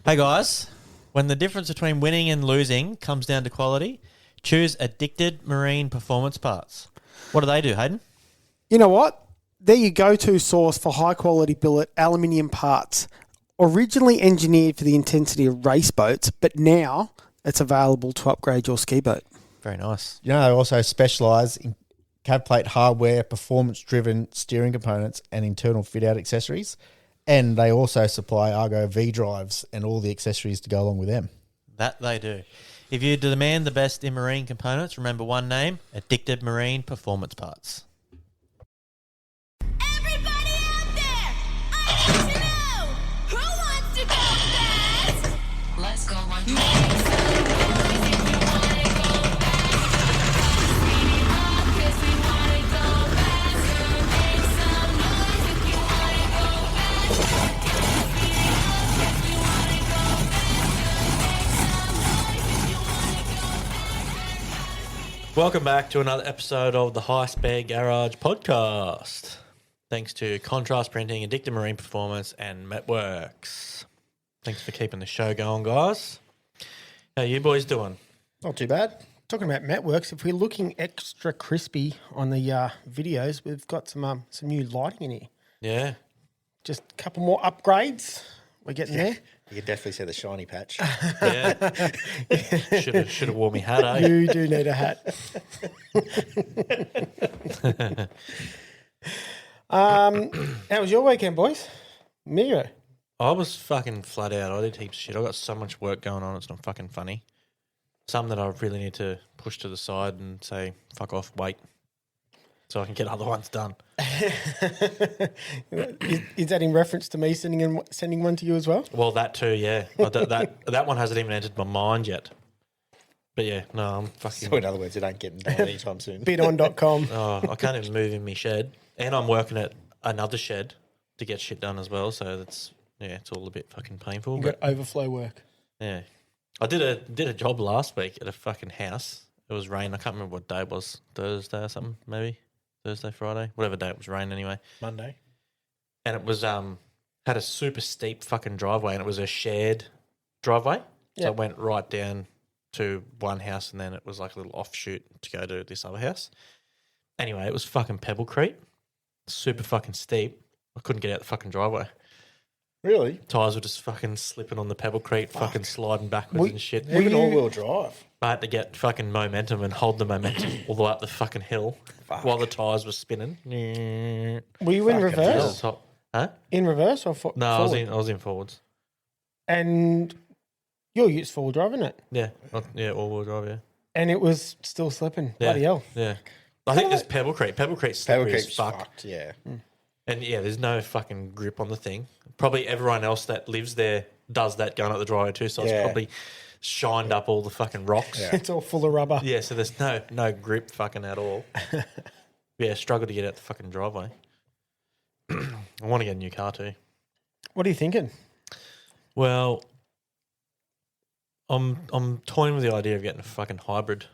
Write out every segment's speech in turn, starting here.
Hey guys, when the difference between winning and losing comes down to quality, choose Addicted Marine Performance Parts. What do they do, Hayden? You know what? They're your go-to source for high-quality billet aluminium parts. Originally engineered for the intensity of race boats, but now it's available to upgrade your ski boat. Very nice. You know, they also specialise in cab plate hardware, performance-driven steering components and internal fit-out accessories. And they also supply Argo V drives and all the accessories to go along with them. That they do. If you demand the best in marine components, remember one name, Addicted Marine Performance Parts. Everybody out there! I need to know! Who wants to go fast? Let's go 120. Welcome back to another episode of the High Spare Garage podcast. Thanks to Contrast Printing, Addicted Marine Performance, and Metworks. Thanks for keeping the show going, guys. How you boys doing? Not too bad. Talking about Metworks, if we're looking extra crispy on the videos, we've got some new lighting in here. Yeah. Just a couple more upgrades. We're getting there. You can definitely see the shiny patch. Yeah. Should have worn me hat, eh? You do need a hat. How was your weekend, boys? Miro. I was fucking flat out. I did heaps of shit. I got so much work going on, it's not fucking funny. Some that I really need to push to the side and say, fuck off, wait, so I can get other ones done. Is that in reference to me sending one to you as well? Well, that too, yeah. That one hasn't even entered my mind yet. But yeah, no, I'm fucking... So in other words, it ain't getting done anytime soon. Bidon.com. Oh, I can't even move in my shed. And I'm working at another shed to get shit done as well, so that's... Yeah, it's all a bit fucking painful. You But got overflow work. yeah. I did a job last week at a fucking house. It was rain. I can't remember what day it was. Thursday or something, maybe. Thursday, Friday. Whatever day it was, rain anyway. Monday. And it was had a super steep fucking driveway, and it was a shared driveway. So Yep. it went right down to one house, and then it was like a little offshoot to go to this other house. Anyway, it was fucking Pebblecrete. Super fucking steep. I couldn't get out the fucking driveway. Really? Tyres were just fucking slipping on the Pebblecrete, fucking sliding backwards and shit. Even all-wheel drive. I had to get fucking momentum and hold the momentum all the way up the fucking hill while the tyres were spinning. Were you in reverse? Huh? In reverse or No, forward? I was in forwards. And you're used forward drive, isn't it? Yeah, all-wheel drive, yeah. And it was still slipping. Yeah. Bloody hell. Yeah. I think there's Pebblecrete. Pebblecrete's slippery as Pebblecrete's fuck. fucked, yeah. And yeah, there's no fucking grip on the thing. Probably everyone else that lives there does that going up the driveway too, so Yeah. it's probably shined up all the fucking rocks. Yeah. It's all full of rubber. Yeah, so there's no grip fucking at all. Yeah, struggle to get out the fucking driveway. I want to get a new car too. What are you thinking? Well, I'm toying with the idea of getting a fucking hybrid.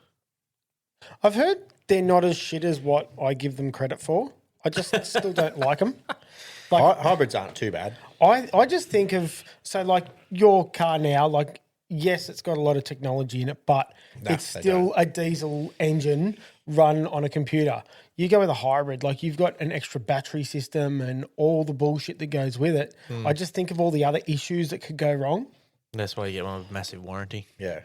I've heard they're not as shit as what I give them credit for. I just still don't like them. Like, Hybrids aren't too bad. I just think of, so like your car now, like, yes, it's got a lot of technology in it, but it's they still a diesel engine run on a computer. You go with a hybrid, like you've got an extra battery system and all the bullshit that goes with it. I just think of all the other issues that could go wrong. That's why you get one with massive warranty. Yeah.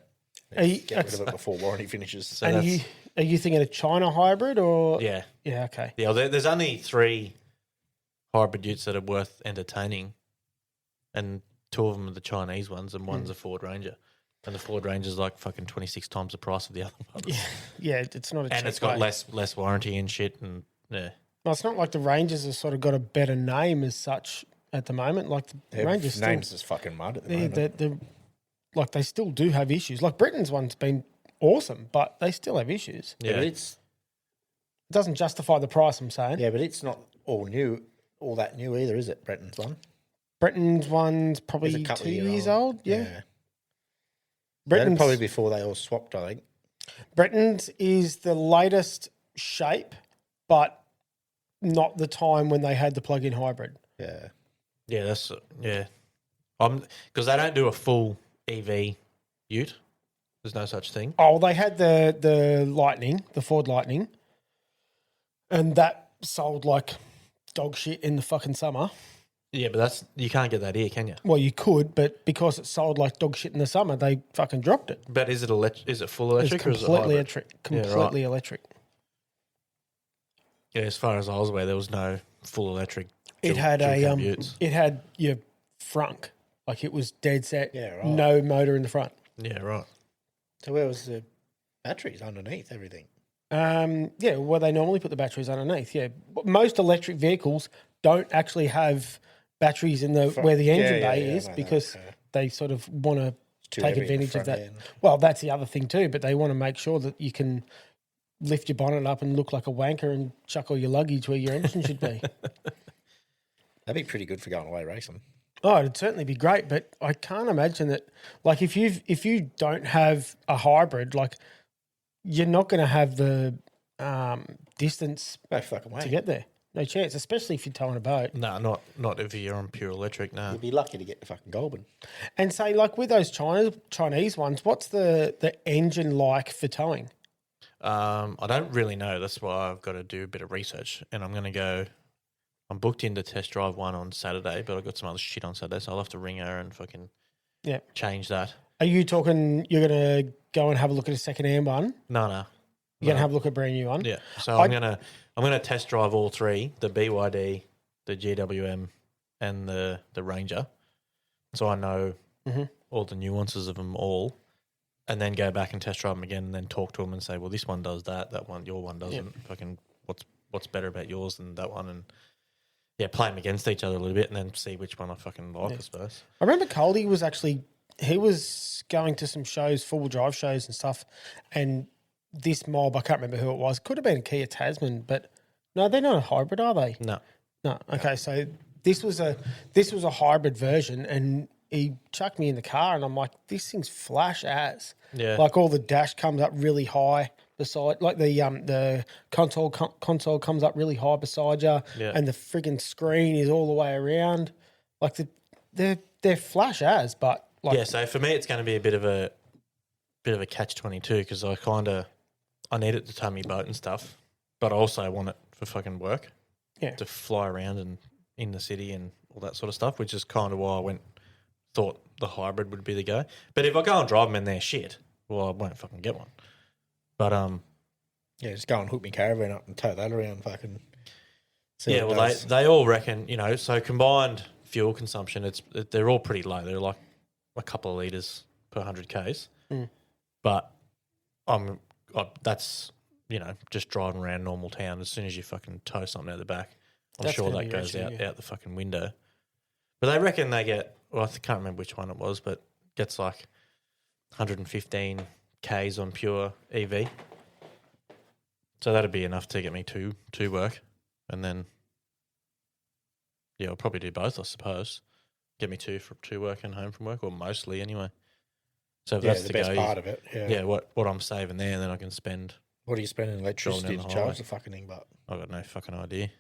Are you, Get rid of it before warranty finishes. So and are you thinking a China hybrid or? Yeah. Yeah, okay. Yeah, there's only 3 hybrid utes that are worth entertaining, and 2 of them are the Chinese ones, and one's a Ford Ranger. And the Ford Ranger's like fucking 26 times the price of the other one. Yeah, it's not a And cheap it's got way. less warranty and shit, and yeah. Well, it's not like the Rangers have sort of got a better name as such at the moment. Like the Their Rangers still, name's just fucking mud at the moment. they're like they still do have issues. Like Britain's one's been awesome, but they still have issues. Yeah, but Yeah. it's It doesn't justify the price, I'm saying. but it's not all that new either, is it? Britain's one. Britain's one's It's probably a couple 2 of years year old. Yeah. That'd Britain's probably before they all swapped, I think. Britain's is the latest shape, but not the time when they had the plug-in hybrid. Yeah. Yeah, that's yeah. Because they don't do a full EV ute. There's no such thing. Oh, they had the Lightning, the Ford Lightning, and that sold like dog shit in the fucking summer. Yeah, but you can't get that here, can you? Well, you could, but because it sold like dog shit in the summer, they fucking dropped it. But is it Is it full electric It's or completely is it hybrid? electric. Completely electric. Yeah, as far as I was aware, there was no full electric. It dual- had dual a cab utes. it had your frunk, like it was dead set. Yeah, right. No motor in the front. Yeah, right. So where was the batteries underneath everything? Yeah, well, they normally put the batteries underneath. Yeah, but most electric vehicles don't actually have batteries in the where the engine bay is I know because that, yeah. they sort of want to too take heavy in the advantage of front that. end. Well, that's the other thing too, but they want to make sure that you can lift your bonnet up and look like a wanker and chuck all your luggage where your engine should be. That'd be pretty good for going away racing. Oh, it'd certainly be great, but I can't imagine that. Like, if you don't have a hybrid, like you're not going to have the distance No fucking way. to get there. No chance, especially if you're towing a boat. No, not if you're on pure electric. No. You'd be lucky to get to fucking Goulburn. And say, like with those Chinese ones, what's the engine like for towing? I don't really know. That's why I've got to do a bit of research, and I'm going to go. I'm booked in to test drive one on Saturday, but I've got some other shit on Saturday, so I'll have to ring her and fucking change that. Are you talking? You're going to go and have a look at a second-hand one? No. You're going to have a look at a brand new one? Yeah. So I'm gonna test drive all three: the BYD, the GWM, and the Ranger. So I know all the nuances of them all, and then go back and test drive them again, and then talk to them and say, well, this one does that, that one, your one doesn't. Fucking, what's better about yours than that one, and play them against each other a little bit, and then see which one I fucking like. I suppose. I remember Coldy was going to some shows, four-wheel drive shows and stuff, and this mob, I can't remember who it was. Could have been a Kia Tasman, but no, they're not a hybrid, are they? No. No. Okay, so this was a hybrid version, and he chucked me in the car, and I'm like, this thing's flash as. Yeah. Like all the dash comes up really high beside, like the console comes up really high beside you, and the friggin' screen is all the way around. Like they're flash as, but like So for me, it's going to be a bit of a catch-22 because I need it to tow me boat and stuff, but I also want it for fucking work. Yeah. To fly around and in the city and all that sort of stuff, which is kind of why I thought the hybrid would be the go. But if I go and drive them and they're shit, well, I won't fucking get one. But Yeah, just go and hook me caravan up and tow that around fucking. see yeah, what it well does. they all reckon, so combined fuel consumption, they're all pretty low. They're like a couple of litres per 100 Ks. But that's just driving around normal town. As soon as you fucking tow something out the back, I'm That's sure gonna that be goes actually, out the fucking window. But they reckon they get, well, I can't remember which one it was, but gets like 115 Ks on pure EV. So that'd be enough to get me to work, and then I'll probably do both, I suppose. Get me to work and home from work, or mostly anyway. So if Yeah, that's the the best go, part of it. Yeah. yeah, what I'm saving there, and then I can spend. What do you spend in electricity Driving to down the charge highway. the fucking thing? But I've got no fucking idea.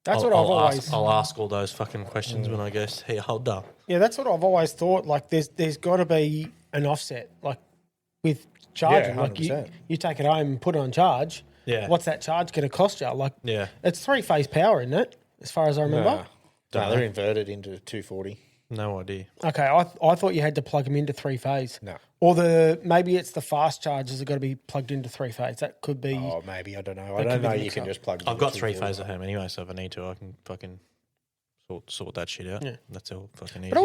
that's I'll, what I've I'll always. ask, I'll ask all those fucking questions when I go, hey, hold up. Yeah, that's what I've always thought. Like, there's got to be an offset, like with charging. Yeah, like 100%. you take it home and put it on charge. Yeah. What's that charge going to cost you? Like, Yeah. it's 3-phase power, isn't it? As far as I remember. no, they're inverted into 240. No idea. Okay, I thought you had to plug them into 3-phase. No. Or maybe it's the fast chargers that got to be plugged into 3-phase. That could be. Oh, maybe, I don't know. That I could don't be know. the You mix-up. can just plug. I've got 3-phase at home anyway, so if I need to, I can fucking sort that shit out. Yeah. That's all fucking easy. But I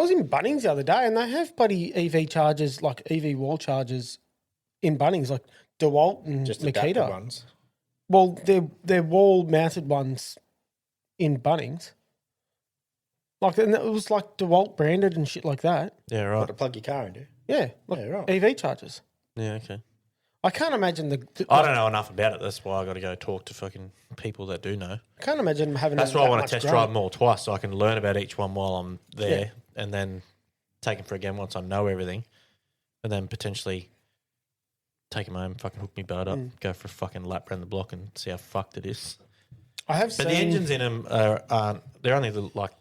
was in Bunnings the other day, and they have bloody EV chargers, like EV wall chargers, in Bunnings, like DeWalt and just adapted Makita. ones. Well, they're wall mounted ones in Bunnings. Like, and it was like DeWalt branded and shit like that. Yeah, What right. to plug your car into? Yeah, like Yeah, right. EV chargers. Yeah, okay. I can't imagine I don't know enough about it. That's why I got to go talk to fucking people that do know. I can't imagine them having. That's why I want to test to drive them all twice, so I can learn about each one while I'm there, and then take them for a game once I know everything, and then potentially take them home, fucking hook me boat up, go for a fucking lap around the block, and see how fucked it is. I have But seen the engines in them they're only like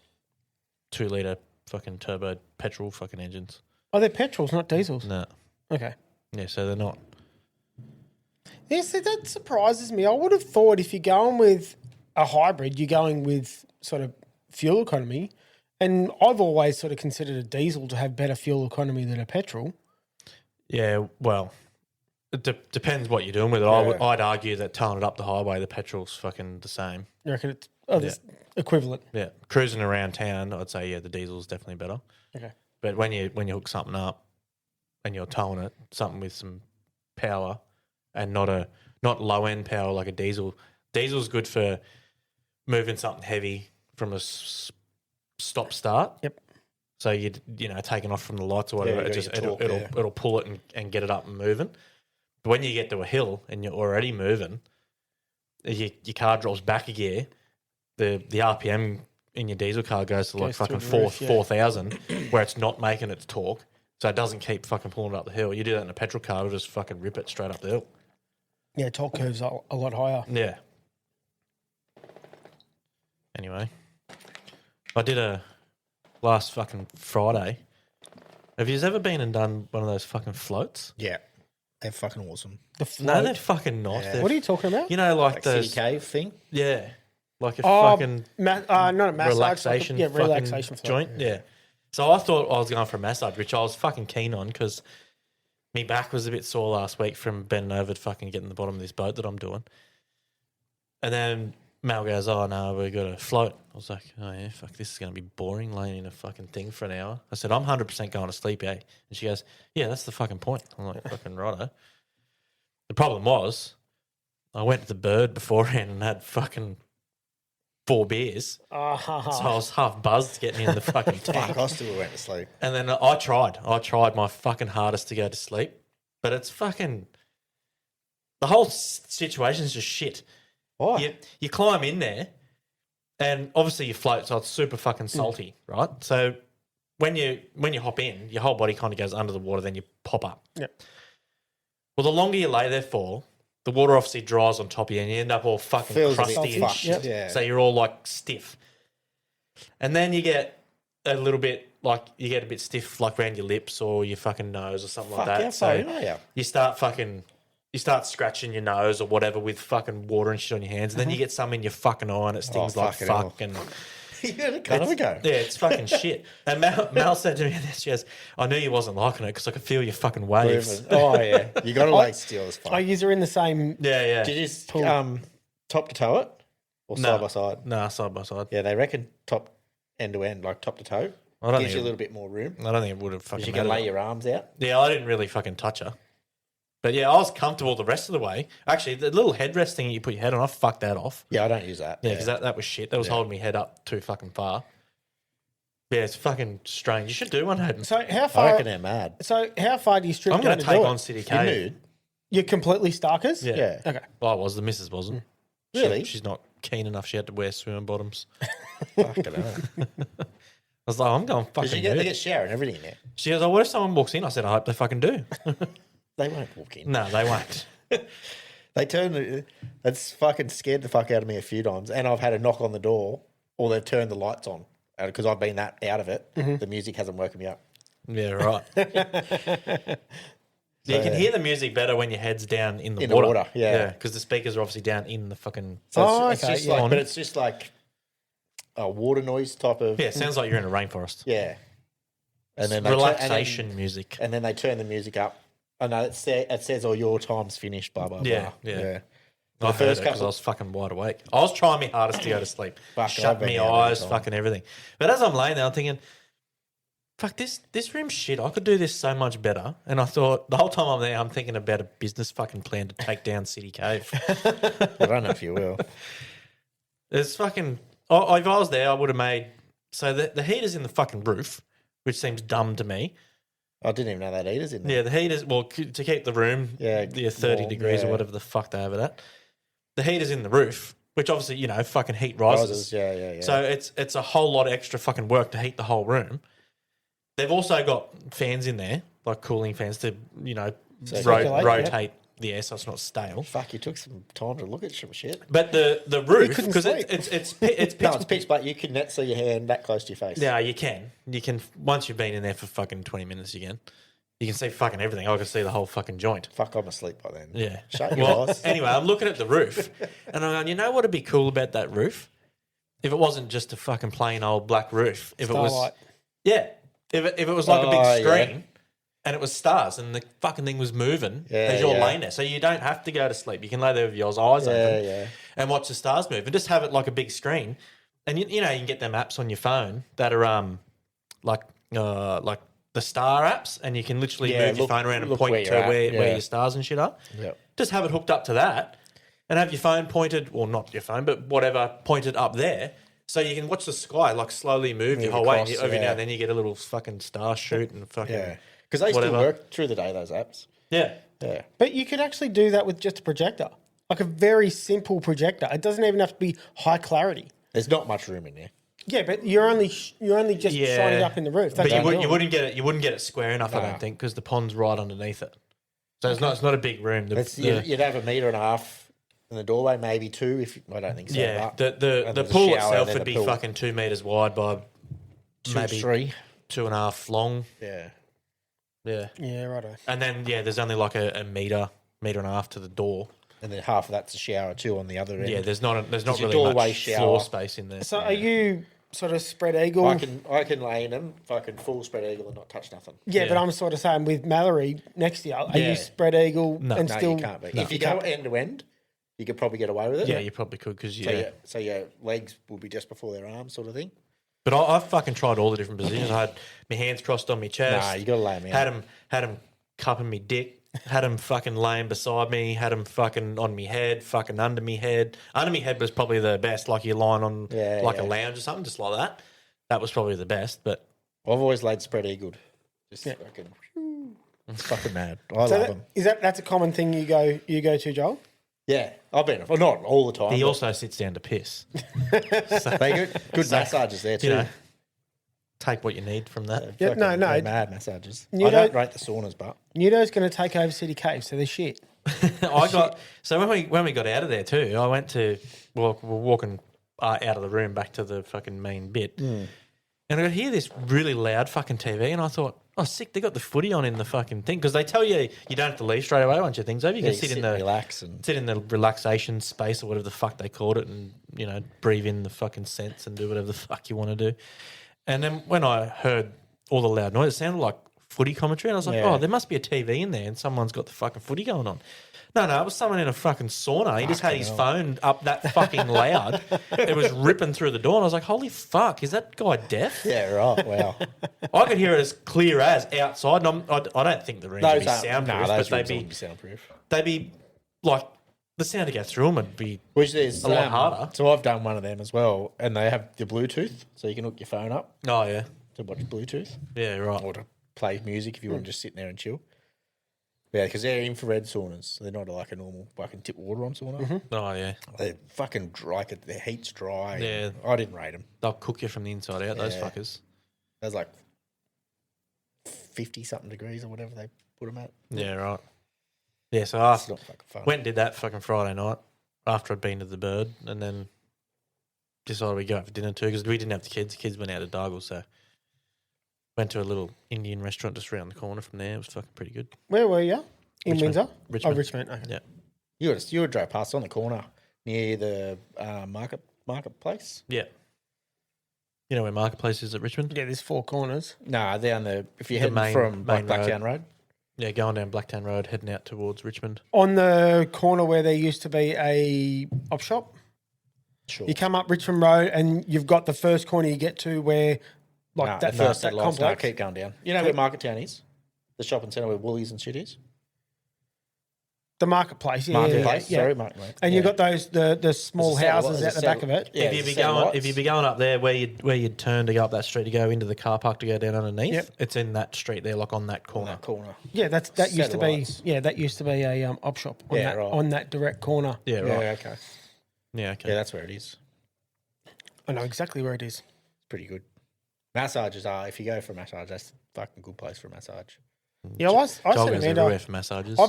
2 litre fucking turbo petrol fucking engines. Oh, they're petrols, not diesels. No. Okay. Yeah, so they're not. Yeah, see, that surprises me. I would have thought if you're going with a hybrid, you're going with sort of fuel economy. And I've always sort of considered a diesel to have better fuel economy than a petrol. Yeah, well, it depends what you're doing with it. I'd argue that towing it up the highway, the petrol's fucking the same. You reckon it's it's equivalent? Yeah, cruising around town, I'd say the diesel's definitely better. Okay. But when you hook something up and you're towing it, something with some power and not low end power like a diesel. Diesel's good for moving something heavy from a stop start. Yep. So taking off from the lights or whatever, it'll pull it and get it up and moving. But when you get to a hill and you're already moving, your car drops back a gear. The RPM in your diesel car goes to like fucking 4,000, where it's not making its torque, so it doesn't keep fucking pulling it up the hill. You do that in a petrol car, it'll just fucking rip it straight up the hill. Yeah, torque curves are a lot higher. Yeah. Anyway, I did a last fucking Friday. Have you ever been and done one of those fucking floats? Yeah. They're fucking awesome. The No, float. they're fucking not. Yeah. They're What are you talking about? You know, like Like those. City Cave thing. Yeah. Like a Oh, fucking not a massage. relaxation, Yeah, fucking relaxation float. joint. Yeah. So I thought I was going for a massage, which I was fucking keen on because my back was a bit sore last week from bending over to fucking getting the bottom of this boat that I'm doing. And then Mel goes, "Oh no, we got to float." I was like, "Oh yeah, fuck, this is going to be boring, laying in a fucking thing for an hour." I said, "I'm 100% going to sleep, eh?" And she goes, "Yeah, that's the fucking point." I'm like, "Fucking righto." The problem was, I went to the Bird beforehand and had fucking 4 beers. So I was half buzzed getting in the fucking tank. Fuck, I still went to sleep. And then I tried my fucking hardest to go to sleep, but it's fucking, the whole situation's just shit. Why? You climb in there, and obviously you float, so it's super fucking salty, right? So when you hop in, your whole body kind of goes under the water, then you pop up. Yep. Well, the longer you lay there for, the water obviously dries on top of you, and you end up all fucking Feels a bit crusty and fucked, shit. yeah. So you're all like stiff, and then you get a little bit like you get a bit stiff, like around your lips or your fucking nose or something like Fuck, that. how So far in are you? you start scratching your nose or whatever with fucking water and shit on your hands, and then you get some in your fucking eye and it stings like fucking hell. fuck. And You had a cut of a go. yeah, it's fucking shit. And Mel said to me, she goes, "I knew you wasn't liking it because I could feel your fucking waves." Oh, yeah. You got to lay still as fuck. Oh, you are in the same. Yeah, yeah. Did you top to toe it? Or No. side by side? Nah, side by side. Yeah, they reckon top end to end, like top to toe. I don't Gives you a think little bit more room. I don't think it would have fucking You can mattered. lay your arms out. Yeah, I didn't really fucking touch her. But yeah, I was comfortable the rest of the way. Actually, the little headrest thing you put your head on, I fucked that off. Yeah, I don't use that. Yeah, because that was shit. That was holding me head up too fucking far. Yeah, it's fucking strange. You should do one, Hayden. So how I far? reckon they're mad. So how far do you strip I'm down going to take do on it? City You Cave. nude? You're completely starkers. Yeah. Yeah. Okay. Well, I was. The missus wasn't. Really? She's not keen enough. She had to wear swimming bottoms. Fucking hell. I was like, I'm going Did fucking you get, they nude. get shower and everything in there? She goes, "Oh, what if someone walks in?" I said, "I hope they fucking do." They won't walk in. No, they won't. They it's fucking scared the fuck out of me a few times. And I've had a knock on the door or they've turned the lights on because I've been that out of it. The music hasn't woken me up. Yeah, right. You can hear the music better when your head's down in the water, yeah. because the speakers are obviously down in the fucking. So it's okay, just yeah. like, but it's just like a water noise type of, Yeah, it sounds like you're in a rainforest. yeah. And then Relaxation music. and then they turn the music up. I know it says, "Oh, your time's finished." Blah blah Yeah, blah. yeah. The I heard first it because I couple, was fucking wide awake. I was trying my hardest to go to sleep. Fuck, Shut I've been my out every eyes, time. fucking everything. But as I'm laying there, I'm thinking, fuck, this room's shit. I could do this so much better. And I thought, the whole time I'm there, I'm thinking about a business fucking plan to take down City Cave. I don't know if you will. It's fucking... if I was there, I would have made... So the heater's in the fucking roof, which seems dumb to me. I didn't even know that heater's in there. Yeah, the heater's... Well, to keep the room 30 warm, degrees or yeah. whatever the fuck they have it at. The heater's in the roof, which obviously, fucking heat rises. Yeah. So it's a whole lot of extra fucking work to heat the whole room. They've also got fans in there, like cooling fans to, Circulate, rotate the air, so it's not stale. Fuck, you took some time to look at some shit. But the roof, couldn't because sleep. it's No, pitch, it's pitch black. You can net see your hand that close to your face. yeah, you can once you've been in there for fucking 20 minutes, you can see fucking everything. I can see the whole fucking joint. Fuck, I'm asleep by then. Yeah. Shut your Well, eyes. anyway, I'm looking at the roof, and I'm going, you know what would be cool about that roof? If it wasn't just a fucking plain old black roof. If Starlight. it was, yeah. If it was like a Oh, big screen. yeah. And it was stars, and the fucking thing was moving Yeah, as you're yeah. laying there. So you don't have to go to sleep. You can lay there with your eyes open Yeah. and watch the stars move, and just have it like a big screen. And you know you can get them apps on your phone that are like the star apps, and you can literally Yeah, move your look- phone around and look point where to you're at, where yeah. your stars and shit are. Yep. Just have it hooked up to that, and have your phone pointed, or not your phone, but whatever pointed up there. So you can watch the sky like slowly move the Move whole way. across, And every yeah. now and then you get a little fucking star shoot and fucking Yeah. Because they whatever. still work through the day, those apps. Yeah. Yeah. But you could actually do that with just a projector, like a very simple projector. It doesn't even have to be high clarity. There's not much room in there. Yeah, but you're only just Yeah. shining up in the roof. That's But what you I'm wouldn't get it. You wouldn't get it square enough, I No. don't think, because the pond's right underneath it. So it's not a big room. You'd have a metre and a half in the doorway, maybe two. If I don't think so. yeah, but- the and there's a pool shower itself and then would the be pool. fucking 2 meters wide by maybe 3. 2.5 long. Yeah. Yeah, Yeah, righto. and then there's only like a meter and a half to the door. And then half of that's a shower too on the other end. Yeah, there's not your really doorway much shower. floor space in there. So are you sort of spread eagle? I can lay in them, fucking full spread eagle and not touch nothing. Yeah, but Yeah. I'm sort of saying with Mallory next to you, are Yeah. you spread eagle No. and No, still? you can't be. If you go end to end, you could probably get away with it. Yeah, you probably could because So your legs will be just before their arms, sort of thing. But I've fucking tried all the different positions. I had my hands crossed on my chest. Nah, you gotta lay 'em out. Had him cupping me dick. Had him fucking laying beside me. Had him fucking on me head. Fucking under me head. Under me head was probably the best. Like you're lying on Yeah, like yeah. a lounge or something, just like that. That was probably the best. But I've always laid spread eagled. Just fucking, it's fucking mad. I So love them. that's a common thing you go to, Joel? Yeah, I've been. Well, not all the time. he but also sits down to piss. they good massages there too. You know, take what you need from that. Yeah, Fucking- no. they're mad massages. You I don't don't- rate the saunas, but Nudo's going to take over City Cave, so they're shit. I got so when we got out of there too. I went to we're walking out of the room back to the fucking main bit, and I could hear this really loud fucking TV, and I thought, oh, sick! They got the footy on in the fucking thing because they tell you you don't have to leave straight away once your thing's over. You yeah, can sit in the relax and sit in the relaxation space or whatever the fuck they called it, and breathe in the fucking scents and do whatever the fuck you want to do. And then when I heard all the loud noise, it sounded like footy commentary, and I was like, Yeah. oh, there must be a TV in there, and someone's got the fucking footy going on. No, it was someone in a fucking sauna. He just had his phone up that fucking loud. It was ripping through the door, and I was like, holy fuck, is that guy deaf? yeah, right. Wow. I could hear it as clear as outside, and I don't think the rooms would be aren't- soundproof, those but rooms wouldn't be soundproof. they'd be like, the sound to go through them would be Which there's a lot harder. So I've done one of them as well, and they have the Bluetooth, so you can hook your phone up Oh, yeah. to watch Bluetooth Yeah, right. or to play music if you want to just sit there and chill. Yeah, because they're infrared saunas. So they're not like a normal fucking tip water on sauna. Oh, yeah. They're fucking dry. Their heat's dry. Yeah. I didn't rate them. They'll cook you from the inside out, those Yeah. fuckers. There's like 50 something degrees or whatever they put them at. Yeah, right. Yeah, so I It's not fucking fun. went and did that fucking Friday night after I'd been to the Bird, and then decided we'd go out for dinner too because we didn't have the kids. The kids went out to Dargle, so went to a little Indian restaurant just around the corner from there. It was fucking pretty good. Where were you? In Richmond. Windsor? Richmond. Oh, Richmond. Okay. Yeah. You would drive past on the corner near the marketplace. Yeah. You know where Marketplace is at Richmond? Yeah, there's 4 corners. Nah, down the if you're The heading main- from main Blacktown Road. Yeah, going down Blacktown Road, heading out towards Richmond. On the corner where there used to be a op shop. Sure. You come up Richmond Road and you've got the first corner you get to where, like Nah, that the first that set lights. No, complex. keep going down. You know where Market Town is? The shopping centre where Woolies and shit is? The marketplace, yeah. Marketplace. yeah, yeah. Sorry, Marketplace. And you've got those the small There's a houses satellite- at the back of it. Yeah, if you'd be there's going, lights. if you'd be going up there where you'd turn to go up that street to go into the car park to go down underneath, Yep. it's in that street there, like on that on corner. that corner. Yeah, that used to be Satellites. that used to be a op shop on Yeah, that right. on that direct corner. Yeah, Yeah, right. okay. Yeah, okay. Yeah, that's where it is. I know exactly where it is. It's pretty good. Massages are, if you go for a massage, that's a fucking good place for a massage. Yeah, I sent Joggers Amanda. everywhere for massages.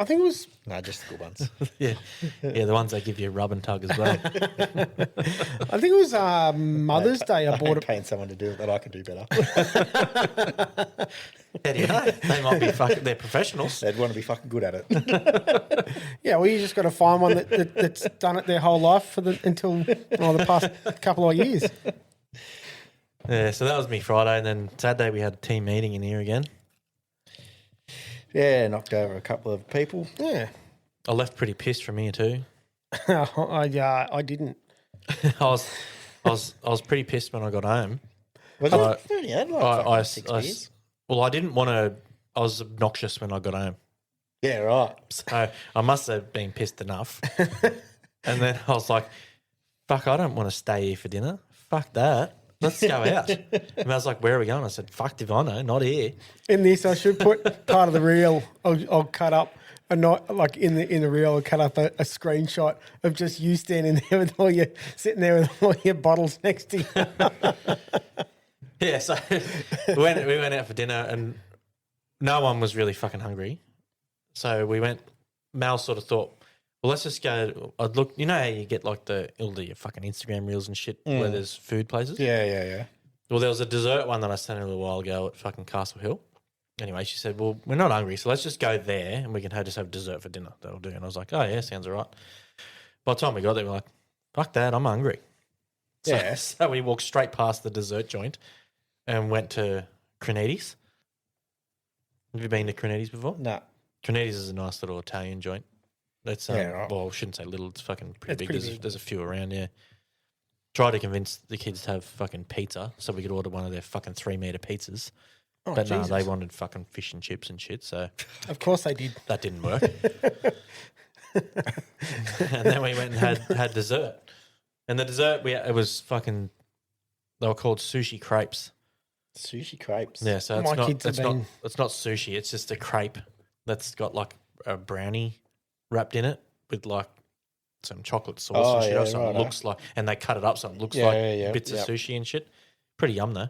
I think it was. No, just the good ones. yeah, the ones that give you a rub and tug as well. I think it was Mother's Day. I bought it. Paying someone to do it that I can do better. How do you know? They might be fucking. They're professionals. They'd want to be fucking good at it. Yeah, well, you just got to find one that's done it their whole life until the past couple of years. Yeah, so that was me Friday, and then Saturday we had a team meeting in here again. Yeah, knocked over a couple of people. Yeah, I left pretty pissed from here too. I didn't. I was pretty pissed when I got home. Was it? You only had like fucking 6 beers. Well, I didn't want to. I was obnoxious when I got home, Yeah, right. so I must have been pissed enough. And then I was like, "Fuck, I don't want to stay here for dinner. Fuck that. Let's go out." And I was like, "Where are we going?" I said, "Fuck if I know, not here." In this, I should put part of the reel. I'll cut up a not like in the reel. I'll cut up a screenshot of just you standing there with sitting there with all your bottles next to you. Yeah, so we went out for dinner and no one was really fucking hungry. So we went. Mal sort of thought, well, let's just go. I'd look. You know how you get like all the fucking Instagram reels and shit where there's food places. Yeah. Well, there was a dessert one that I sent her a little while ago at fucking Castle Hill. Anyway, she said, well, we're not hungry, so let's just go there and we can just have dessert for dinner. That'll do. And I was like, oh, yeah, sounds all right. By the time we got there, we were like, fuck that, I'm hungry. Yeah. So we walked straight past the dessert joint and went to Cronides. Have you been to Cronides before? No. Cronides is a nice little Italian joint. It's, right. well, I shouldn't say little, it's fucking pretty It's big. pretty big. There's a few around, yeah. Try to convince the kids to have fucking pizza so we could order one of their fucking 3-meter pizzas. Oh, But no, Jesus. they wanted fucking fish and chips and shit, so Of course they did. that didn't work. And then we went and had dessert. And the dessert, it was fucking, they were called sushi crepes. Sushi crepes. Yeah, so My it's not, kids have it's not, been- it's not sushi, it's just a crepe that's got like a brownie wrapped in it with like some chocolate sauce Oh, and shit. yeah, So it righto. looks like, and they cut it up so it looks Yeah, like yeah, bits yeah. of sushi and shit. Pretty yum though.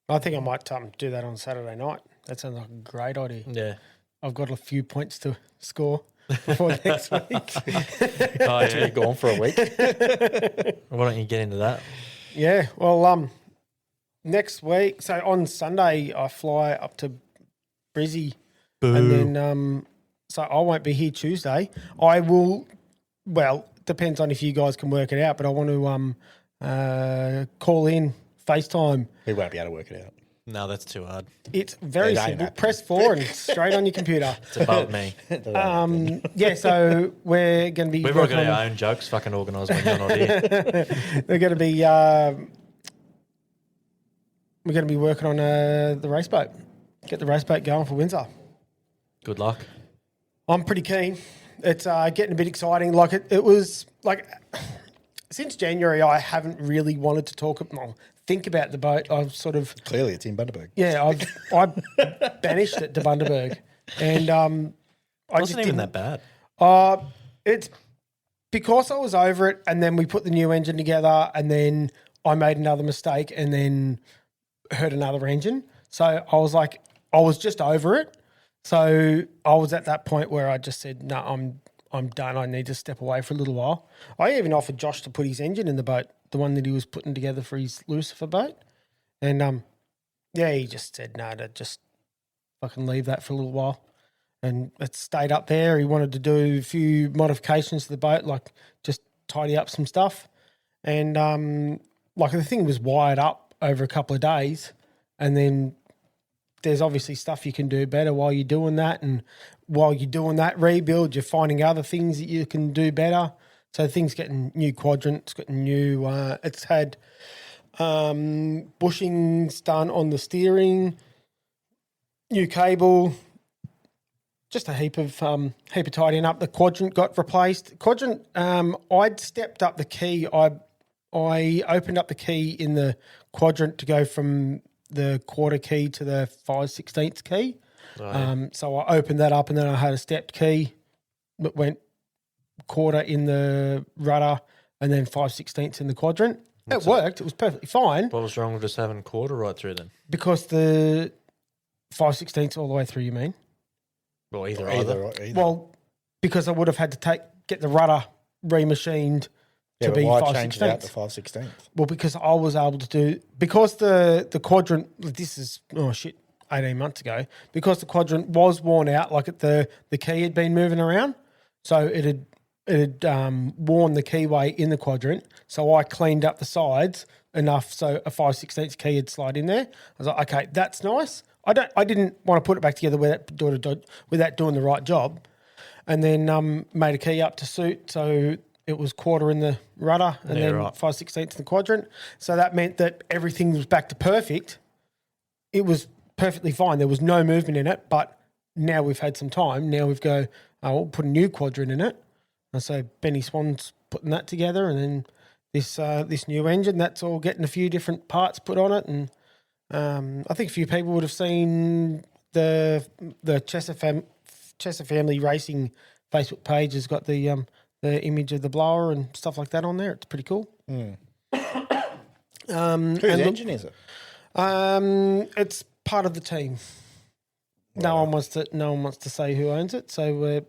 I think I might do that on Saturday night. That sounds like a great idea. Yeah. I've got a few points to score before next week. Oh, yeah. You're gone for a week. Why don't you get into that? Yeah, well, next week, so on Sunday, I fly up to Brizzy, and then so I won't be here Tuesday. I will. Well, depends on if you guys can work it out, but I want to call in FaceTime. We won't be able to work it out. No, that's too hard. It's very It ain't simple. happening. Press 4 and straight on your computer. It's above me. Yeah, so we're going to be. We've all working got on- our own jokes fucking organised when you're not here. We're going to be working on the race boat. Get the race boat going for Windsor. Good luck. I'm pretty keen. It's getting a bit exciting. Like it was like since January, I haven't really wanted to think about the boat. I've sort of Clearly, it's in Bundaberg. I banished it to Bundaberg, and I just Wasn't even didn't. that bad. It's because I was over it, and then we put the new engine together, and then I made another mistake, and then hurt another engine. So I was like, I was just over it. So I was at that point where I just said, no, I'm done. I need to step away for a little while. I even offered Josh to put his engine in the boat, the one that he was putting together for his Lucifer boat. And he just said, no, to just fucking leave that for a little while. And it stayed up there. He wanted to do a few modifications to the boat, like just tidy up some stuff. And like the thing was wired up over a couple of days, and then there's obviously stuff you can do better while you're doing that. And while you're doing that rebuild, you're finding other things that you can do better. So things getting new quadrants, getting new. It's had bushings done on the steering, new cable, just a heap of tidying up. The quadrant got replaced. Quadrant, I'd stepped up the key. I opened up the key in the quadrant to go from the quarter key to the 5/16 key. So I opened that up, and then I had a stepped key that went quarter in the rudder and then 5/16 in the quadrant. It worked. It was perfectly fine What was wrong with just having quarter right through then? because the 5/16 all the way through, you mean? Well, either. Either. Well, because I would have had to get the rudder remachined to but be why change it out 5/16. to 5/16? Well, because I was able to do because the quadrant. This is 18 months ago. Because the quadrant was worn out, like the key had been moving around, so it had worn the keyway in the quadrant. So I cleaned up the sides enough so a 5/16 key would slide in there. I was like, okay, that's nice. I didn't want to put it back together without doing the right job, and then made a key up to suit. So it was quarter in the rudder and then 5/16 in the quadrant. So that meant that everything was back to perfect. It was perfectly fine. There was no movement in it, but now we've had some time. Now we've we'll put a new quadrant in it. And so Benny Swan's putting that together, and then this new engine, that's all getting a few different parts put on it. And I think a few people would have seen the Chesser Family Racing Facebook page has got the image of the blower and stuff like that on there. It's pretty cool. Whose engine is it? It's part of the team. No one wants to say who owns it, so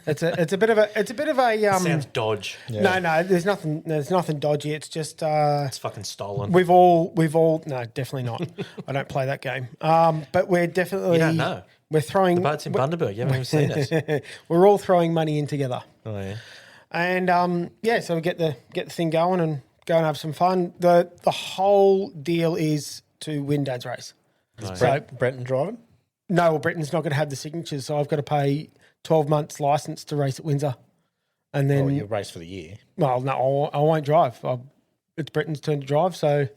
it's a bit of a Sounds dodge. No, there's nothing dodgy. It's just It's fucking stolen. we've all no, definitely not. I don't play that game. But we're definitely You don't know. We're throwing The boat's in Bundaberg. You haven't even seen it. we're all throwing money in together. Oh, yeah. And so we get the thing going and go and have some fun. The whole deal is to win Dad's race. So Brenton driving? no, well, Britain's not going to have the signatures, so I've got to pay 12 months license to race at Windsor, and then you race for the year. well, no, I won't drive. It's Britain's turn to drive, so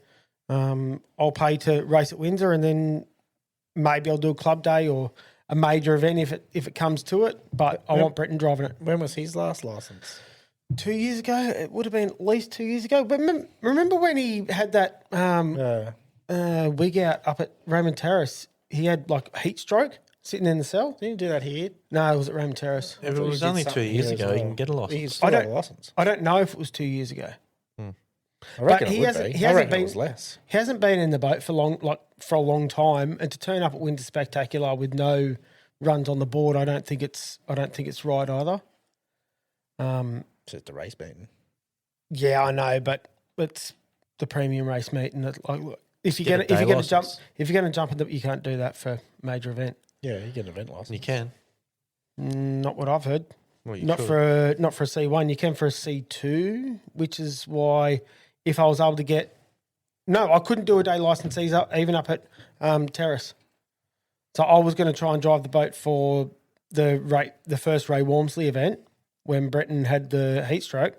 I'll pay to race at Windsor, and then maybe I'll do a club day or a major event if it comes to it. But I want Britain driving it. When was his last license? 2 years ago, it would have been at least 2 years ago. But remember when he had that wig out up at Raymond Terrace? He had like heat stroke sitting in the cell. Didn't you do that here? No, it was at Raymond Terrace. If it was only 2 years ago, you can get a license. He's still got a license. I don't know if it was 2 years ago. I reckon he it would hasn't- be. he I hasn't reckon been- it was less. He hasn't been in the boat for a long time, and to turn up at Winter Spectacular with no runs on the board, I don't think it's right either. It's just a race meeting. Yeah, I know, but it's the premium race meet, and if you're Get a going day to jump, license. if you're going to jump in, you can't do that for major event. Yeah, you get an event license. You can. Not what I've heard. Well, you Not could. for a C1. You can for a C2, which is why if I was able to get I couldn't do a day license even up at Terrace. So I was going to try and drive the boat for the first Ray Walmsley event when Breton had the heat stroke.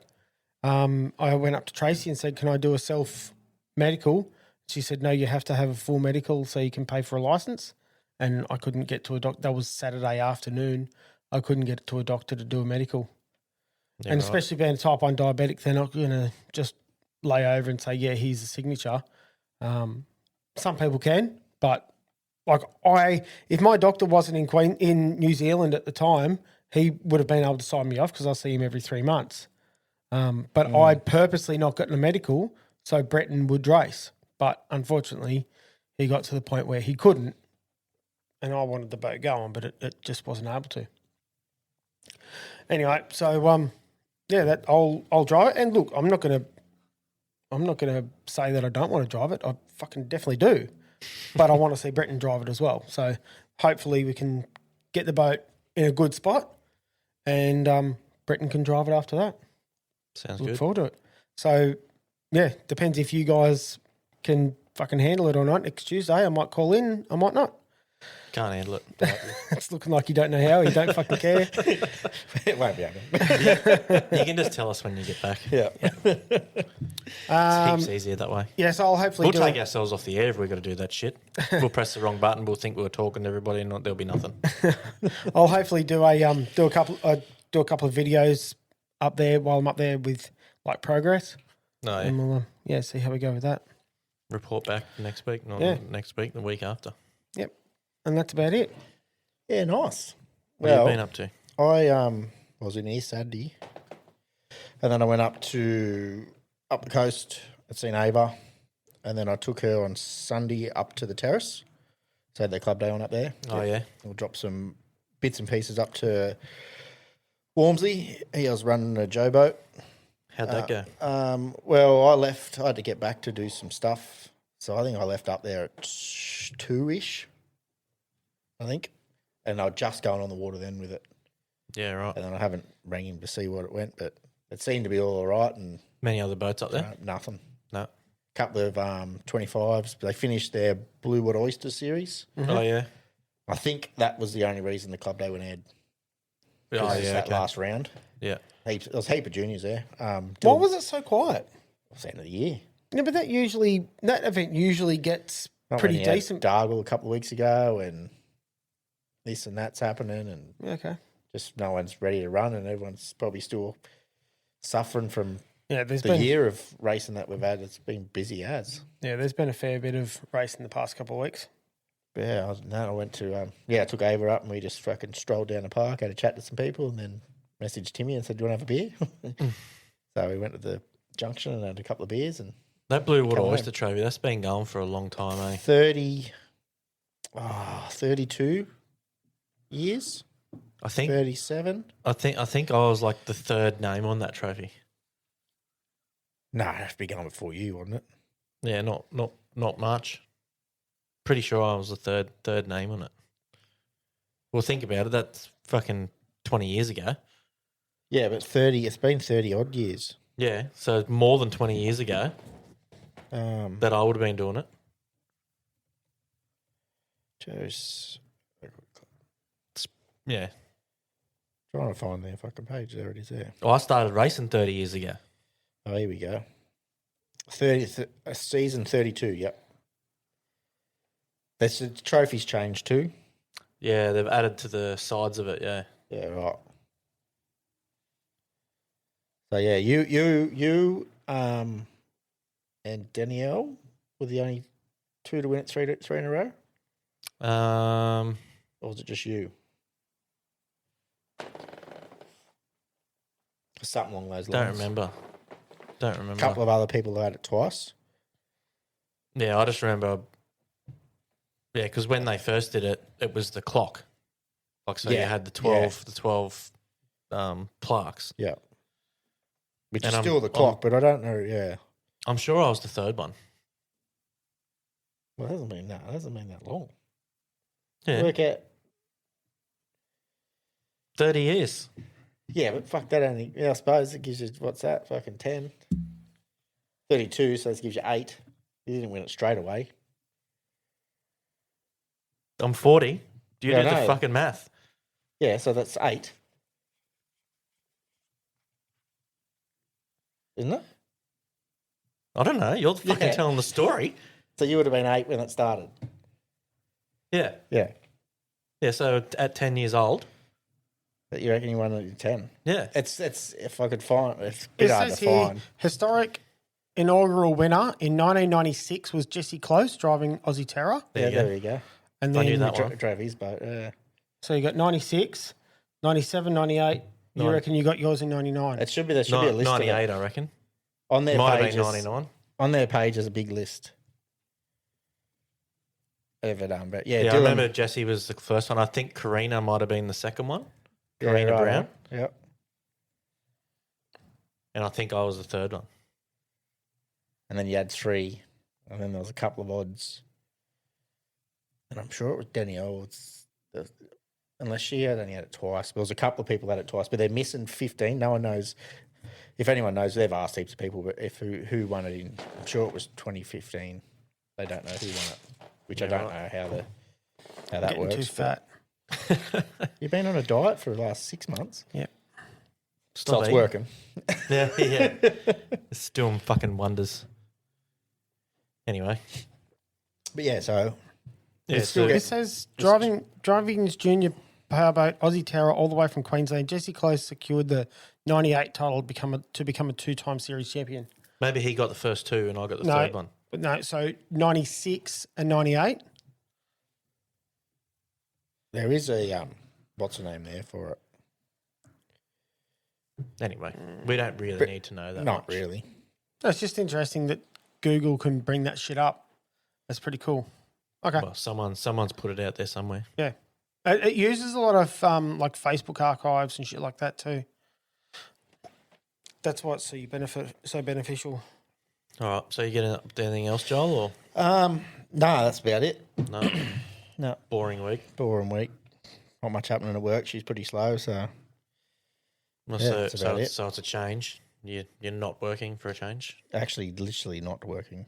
I went up to Tracy and said, "Can I do a self medical?" She said, "No, you have to have a full medical so you can pay for a license." And I couldn't get to a doctor. That was Saturday afternoon. I couldn't get to a doctor to do a medical. Yeah, And right. especially being a type 1 diabetic, they're not going to just lay over and say, yeah, here's a signature. Some people can, but if my doctor wasn't in New Zealand at the time, he would have been able to sign me off because I see him every 3 months. But I'd purposely not gotten a medical so Breton would race. But unfortunately, he got to the point where he couldn't, and I wanted the boat going, but it just wasn't able to. Anyway, so that I'll drive it. And look, I'm not gonna say that I don't want to drive it. I fucking definitely do, but I want to see Breton drive it as well. So hopefully we can get the boat in a good spot, and Breton can drive it after that. Sounds Look good. forward to it. So yeah, depends if you guys can fucking handle it or not. Next Tuesday, I might call in. I might not. Can't handle it. It's looking like you don't know how. You don't fucking care. It won't be happening. You can just tell us when you get back. Yeah. It's heaps easier that way. Yeah, so I'll hopefully We'll do take it. ourselves off the air if we've got to do that shit. We'll press the wrong button. We'll think we were talking to everybody, and there'll be nothing. I'll hopefully do a couple of videos up there while I'm up there with like progress, No, and we'll see how we go with that. report back next week. Not Yeah. next week, the week after. Yep, and that's about it. Yeah, nice. What have you been up to? I was in here Saturday, and then I went up the coast. I'd seen Ava, and then I took her on Sunday up to the terrace, So their club day on up there. Oh, yeah. We'll drop some bits and pieces up to Walmsley. He was running a Joe boat. How'd that go? Well, I left. I had to get back to do some stuff. So I think I left up there at 2-ish, I think. And I was just going on the water then with it. Yeah, right. And then I haven't rang him to see what it went, but it seemed to be all right. And Many other boats up there? nothing. No. Couple of 25s. They finished their Bluewood Oyster series. Oh, yeah. I think that was the only reason the club day went ahead. Oh, That okay. last round. Yeah. There was a heap of juniors there. Why was it so quiet? It was the end of the year. Yeah, but that event usually gets Not pretty when you had decent. Dargle a couple of weeks ago, and this and that's happening, and Okay. just no one's ready to run, and everyone's probably still suffering from Yeah, there's the year of racing that we've had. It's been busy as. there's been a fair bit of race in the past couple of weeks. But yeah, I went to I took Ava up and we just fucking strolled down the park, had a chat to some people, and then messaged Timmy and said, "Do you want to have a beer?" So we went to the junction and had a couple of beers and That Blue Water Come on. Oyster Trophy, that's been going for a long time, eh? 32 years, I think 37. I think I was like the third name on that trophy. No, it'd have to be going before you, wouldn't it? Yeah, not much. Pretty sure I was the third name on it. Well, think about it. That's fucking 20 years ago. Yeah, but 30. It's been 30 odd years. Yeah, so more than 20 years ago that I would have been doing it. Just Yeah. trying to find their fucking page. There it is. There. I started racing 30 years ago. Oh, here we go. 30 season 32. Yep. The trophies changed too. Yeah, they've added to the sides of it, yeah. Yeah, right. So yeah, you and Danielle were the only two to win it three in a row, or was it just you? Something along those lines. Don't remember. A couple of other people had it twice. Yeah, I just remember. Yeah, because when they first did it, it was the clock. Like, so you Yeah, had the 12 plaques. Yeah. Which And is still the clock, but I don't know. Yeah. I'm sure I was the third one. Well, it hasn't been that long. Yeah, Work out. 30 years. Yeah, but fuck that only. Yeah, I suppose it gives you, what's that? Fucking 10. 32, so that gives you 8. You didn't win it straight away. I'm 40. Do you Yeah, do I the know. fucking math? Yeah, so that's 8. Isn't it? I don't know. You're fucking Yeah. telling the story. So you would have been 8 when it started. Yeah. Yeah. Yeah, so at 10 years old. But you reckon you won it at 10? Yeah. It's if I could find it's a bit It hard says to here, find. historic inaugural winner in 1996 was Jesse Close driving Aussie Terror. There you There go. you go. And I knew then, that one. Drove his boat. so you got 96, 97, 98. You Nine. reckon you got yours in 99? There should be a list 98, of it. I reckon. On their Might have pages. been 99. On their page is a big list of it. But yeah, Yeah, I Dylan, remember Jesse was the first one. I think Karina might have been the second one. Karina right, Brown. Yep. And I think I was the third one. And then you had 3, and then there was a couple of odds. And I'm sure it was Danielle. Unless she had only had it twice. There was a couple of people that had it twice, but they're missing 15. No one knows. If anyone knows, they've asked heaps of people, but if who won it in, I'm sure it was 2015. They don't know who won it, which I Yeah, don't right. know how that Getting works. too fat. You've been on a diet for the last 6 months, Yep. so it's eating. working. Yeah, yeah. It's doing fucking wonders. Anyway. But yeah, so Yeah, It's still so- It says driving's junior powerboat Aussie Terror all the way from Queensland. Jesse Close secured the 98 title to become a 2-time series champion. maybe he got the first 2 and I got the third one. But no, so 96 and 98. there is a what's the name there for it? Anyway, we don't really But need to know that Not much. really. It's just interesting that Google can bring that shit up. That's pretty cool. Okay. Well, someone's put it out there somewhere. Yeah. It uses a lot of like Facebook archives and shit like that too. That's why it's so beneficial. All right. So you getting up to anything else, Joel, or No, that's about it. no? No, Boring week. boring week. Not much happening at work. She's pretty slow, so Well, Yeah, so, that's so, about it's, it. so it's a change. You're not working for a change. actually, literally not working.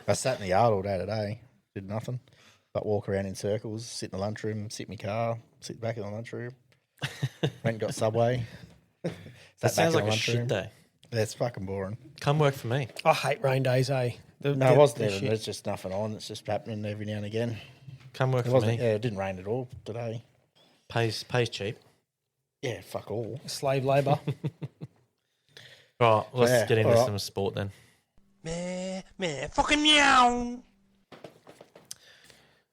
I sat in the yard all day today, did nothing but walk around in circles, sit in the lunchroom, sit in my car, sit back in the lunchroom. Went and got Subway. That Sat back sounds in like the a shit lunchroom. day. That's fucking boring. Come work for me. I hate rain days, eh? No, it wasn't even. There's just nothing on. It's just happening every now and again. Come work It for wasn't. me. Yeah, it didn't rain at all today. Pays cheap. Yeah, fuck all. Slave labour. Right, let's Yeah, get into all right. some sport then. Fucking meow.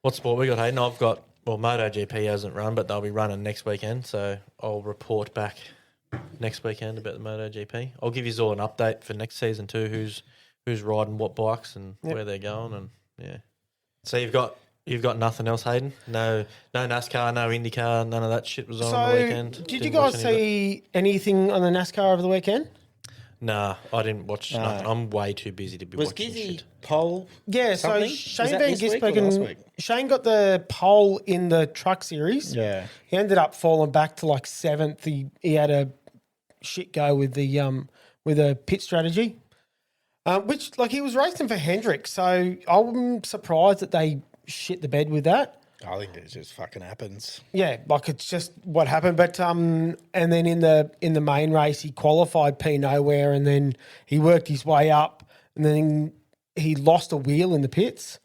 What sport we got, Hayden? I've got, well, MotoGP hasn't run, but they'll be running next weekend, so I'll report back next weekend about the MotoGP. I'll give you all an update for next season too, who's riding what bikes and where they're going, and yeah. So you've got nothing else, Hayden? No NASCAR, no IndyCar, none of that shit was on the weekend. Did you Didn't watch guys any of it? see anything on the NASCAR over the weekend? Nah, I didn't watch nothing. I'm way too busy to be Was watching Gizzy shit. pole? Yeah, something? so Was Shane that Van this week or last Gisbergen, week? Shane got the pole in the truck series. Yeah. He ended up falling back to like 7th. He had a shit go with a pit strategy, which like he was racing for Hendrick. So I'm surprised that they shit the bed with that. I think it just fucking happens. Yeah, like it's just what happened. But and then in the main race, he qualified P nowhere, and then he worked his way up, and then he lost a wheel in the pits,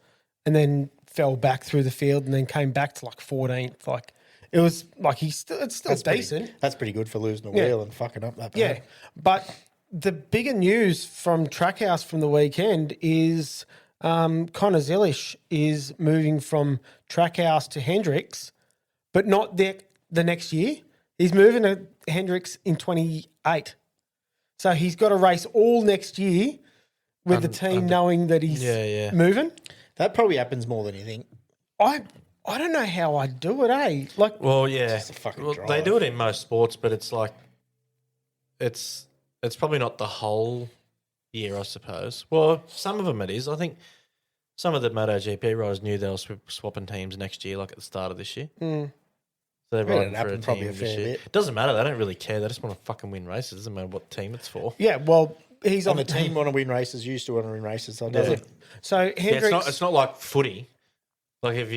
and then fell back through the field, and then came back to like 14th. Like it was like it's still decent. That's pretty good for losing a Yeah. wheel and fucking up that bad. Yeah, but the bigger news from Trackhouse from the weekend is Connor Zilish is moving from Trackhouse to Hendricks, but not the next year. He's moving to Hendricks in 28. So he's got to race all next year with the team knowing that he's moving. That probably happens more than you think. I don't know how I'd do it, eh? Like, Well, yeah, Just a fucking well, drive. they do it in most sports, but it's like it's probably not the whole year, I suppose. Well, some of them it is. I think some of the MotoGP riders knew they were swapping teams next year, like at the start of this year. So they're Yeah, riding it for a happened probably team a this fair year. bit. It doesn't matter. They don't really care. They just want to fucking win races. It doesn't matter what team it's for. yeah, well, he's And on the team want to win races, used to want to win races, so it doesn't. So Yeah, Hendricks, it's not like footy. Like if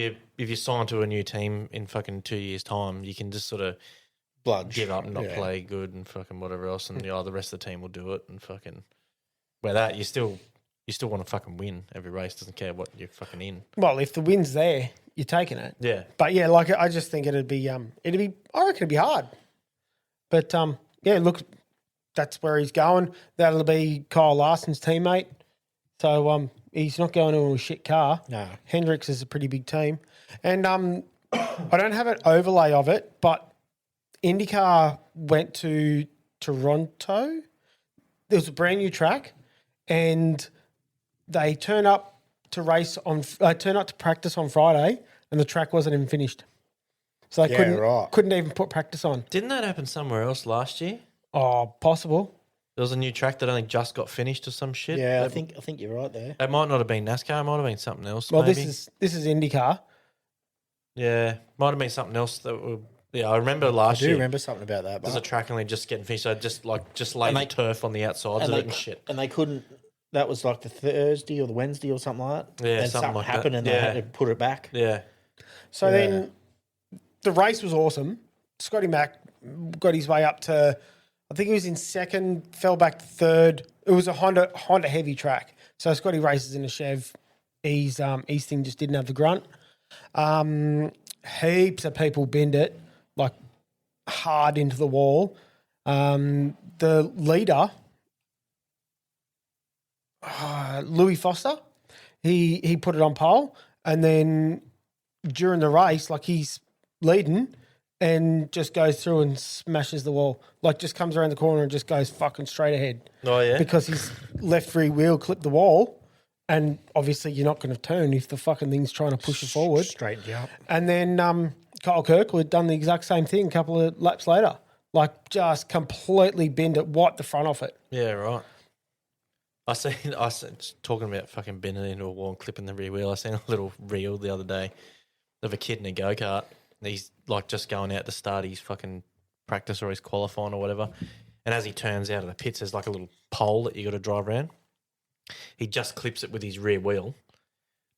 you sign to a new team in fucking 2 years' time, you can just sort of Bludge. give up and not Yeah. play good and fucking whatever else, and the rest of the team will do it and fucking. Where that you still want to fucking win every race. Doesn't care what you're fucking in. well, if the win's there, you're taking it. Yeah, But yeah, like I just think it'd be I reckon it'd be hard. But yeah, look, that's where he's going. That'll be Kyle Larson's teammate. So he's not going to a shit car. No. Hendricks is a pretty big team. And I don't have an overlay of it, but IndyCar went to Toronto. There was a brand new track, and they turn up to practice on Friday, and the track wasn't even finished. So they Yeah, couldn't even put practice on. didn't that happen somewhere else last year? Oh, possible. There was a new track that I think just got finished or some shit. Yeah, I It- think you're right there. it might not have been NASCAR. It might have been something else. Well, maybe. this is IndyCar. Yeah, might have been something else that. I remember last I do year. remember something about that. There's a But, track only just getting finished. So just laid And the they- turf on the outsides and of they, it and shit. and they couldn't. That was like the Thursday or the Wednesday or something like that. Yeah, and something like that. happened, and Yeah. they had to put it back. Yeah, So then the race was awesome. Scotty Mack got his way up to, I think he was in second, fell back to third. It was a Honda heavy track. So Scotty races in a Chev. His thing just didn't have the grunt. Heaps of people binned it, like hard into the wall. The leader, Louis Foster, he put it on pole, and then during the race, like he's leading and just goes through and smashes the wall. Like just comes around the corner and just goes fucking straight ahead Oh yeah. because his left rear wheel clipped the wall and obviously you're not going to turn if the fucking thing's trying to push you forward. Straightened you up. And then Kyle Kirkwood done the exact same thing a couple of laps later. Like just completely bend it, wiped the front off it. Yeah, right. I seen talking about fucking bending into a wall and clipping the rear wheel. I seen a little reel the other day of a kid in a go-kart. He's like just going out to start his fucking practice or his qualifying or whatever. And as he turns out of the pits, there's like a little pole that you got to drive around. He just clips it with his rear wheel.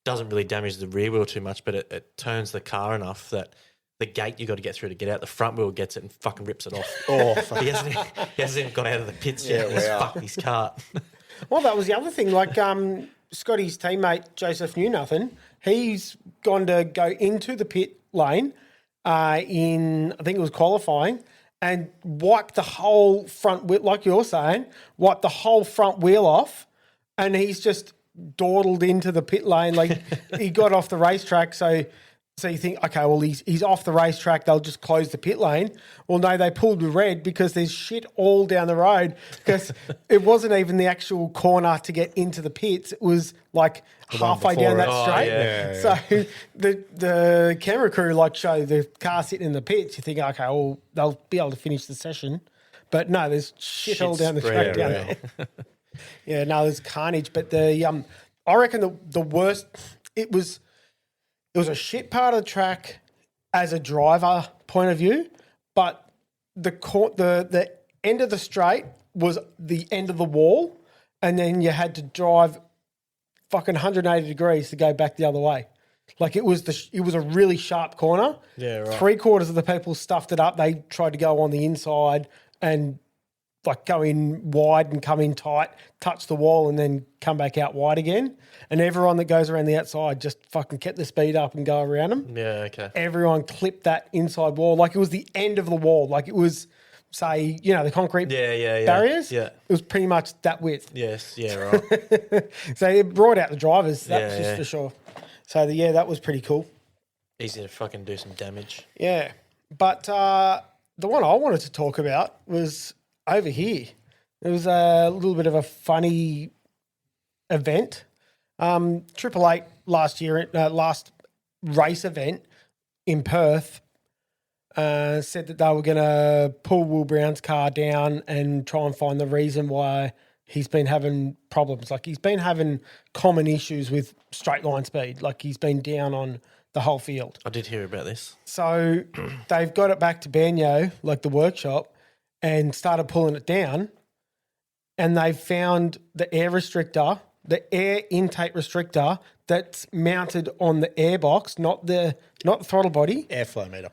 Doesn't really damage the rear wheel too much, but it turns the car enough that the gate you got to get through to get out, the front wheel gets it and fucking rips it off. Oh, he hasn't even got out of the pits yet. Yeah, He's wow. fucked his cart. Well, that was the other thing. Like Scotty's teammate, Joseph Knew Nothing, he's gone to go into the pit lane in, I think it was qualifying, and wiped the whole front wheel, like you're saying, wiped the whole front wheel off, and he's just dawdled into the pit lane. Like he got off the racetrack, so you think, okay, well, he's off the racetrack, they'll just close the pit lane. Well, no, they pulled the red because there's shit all down the road because it wasn't even the actual corner to get into the pits. It was like halfway down that straight. yeah. So the camera crew show the car sitting in the pits. You think, okay, well, they'll be able to finish the session. But no, there's shit all down the spread straight down there. Yeah, no, there's carnage. But I reckon the worst, it was a shit part of the track as a driver point of view, but the end of the straight was the end of the wall, and then you had to drive fucking 180 degrees to go back the other way. Like it was a really sharp corner. Yeah, right. 3/4 of the people stuffed it up. They tried to go on the inside and like go in wide and come in tight, touch the wall and then come back out wide again. And everyone that goes around the outside just fucking kept the speed up and go around them. Yeah, okay. Everyone clipped that inside wall. Like it was the end of the wall. Like it was, say, the concrete Yeah. barriers. Yeah. It was pretty much that width. Yes, yeah, right. So it brought out the drivers, that's Yeah, just yeah. for sure. So, that was pretty cool. Easy to fucking do some damage. Yeah. But the one I wanted to talk about was over here. It was a little bit of a funny event. 888 last race event in Perth, said that they were going to pull Will Brown's car down and try and find the reason why he's been having problems. Like he's been having common issues with straight line speed. Like he's been down on the whole field. I did hear about this. So they've got it back to Banyo, like the workshop, and started pulling it down. And they've found the air intake restrictor that's mounted on the airbox, not the throttle body. Airflow meter.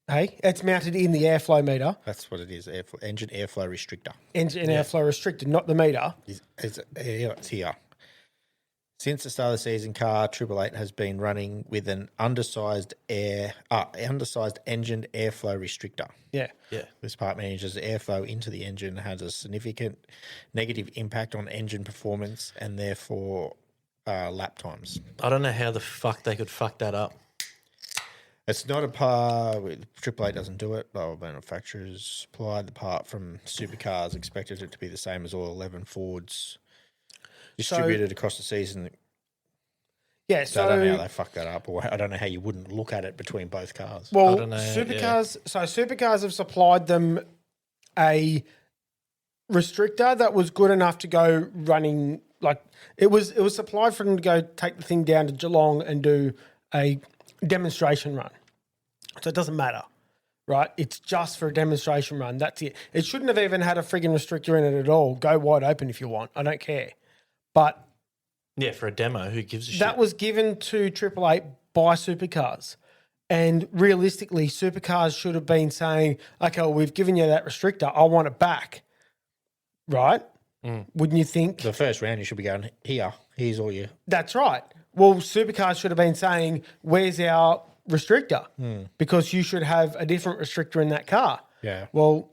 It's mounted in the airflow meter. That's what it is. Engine airflow restrictor. Engine airflow restricted, not the meter. It's here. Since the start of the season, car 888 has been running with an undersized engine airflow restrictor. Yeah. This part manages airflow into the engine, has a significant negative impact on engine performance and therefore lap times. I don't know how the fuck they could fuck that up. It's not a part. 888 doesn't do it. Well, manufacturers supplied the part from supercars, expected it to be the same as all 11 Fords distributed across the season. Yeah, So I don't know how they fucked that up, or I don't know how you wouldn't look at it between both cars. well, I don't know, supercars. So supercars have supplied them a restrictor that was good enough to go running. Like it was supplied for them to go take the thing down to Geelong and do a demonstration run. So it doesn't matter, right? It's just for a demonstration run. That's it. It shouldn't have even had a friggin' restrictor in it at all. Go wide open if you want. I don't care. But Yeah, for a demo, who gives a shit? that was given to 888 by supercars. And realistically, supercars should have been saying, okay, well, we've given you that restrictor. I want it back. Right? Wouldn't you think? The first round, you should be going, here's all you. That's right. Well, supercars should have been saying, where's our restrictor? Because you should have a different restrictor in that car. Yeah. Well,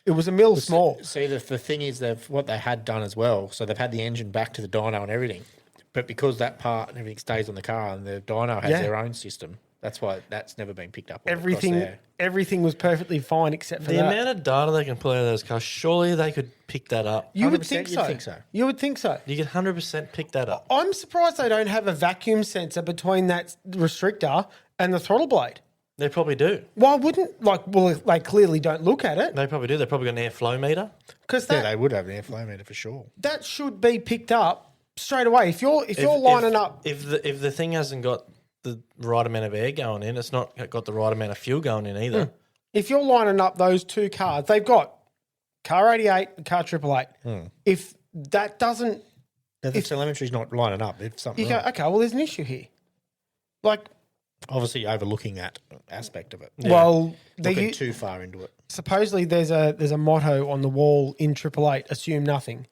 it was a mil small. See, the thing is, what they had done as well, so they've had the engine back to the dyno and everything. But because that part and everything stays on the car and the dyno has Yeah. their own system, That's why that's never been picked up. Everything was perfectly fine except for The that. amount of data they can pull out of those cars, surely they could pick that up. You would 100% think you'd so. think so. You would think so. You can 100% pick that up. I'm surprised they don't have a vacuum sensor between that restrictor and the throttle blade. They probably do. Why wouldn't they clearly don't look at it They probably do. They've probably got an airflow meter. because Yeah, they would have an airflow meter for sure. that should be picked up straight away. If you're lining up, If the thing hasn't got the right amount of air going in, it's not got the right amount of fuel going in either. if you're lining up those two cars, they've got car 88 and car 888. If that doesn't, If the telemetry's not lining up, if something you go, okay, well, there's an issue here. Like, obviously overlooking that aspect of it. well, Looking too far into it. supposedly there's a motto on the wall in 888: assume nothing,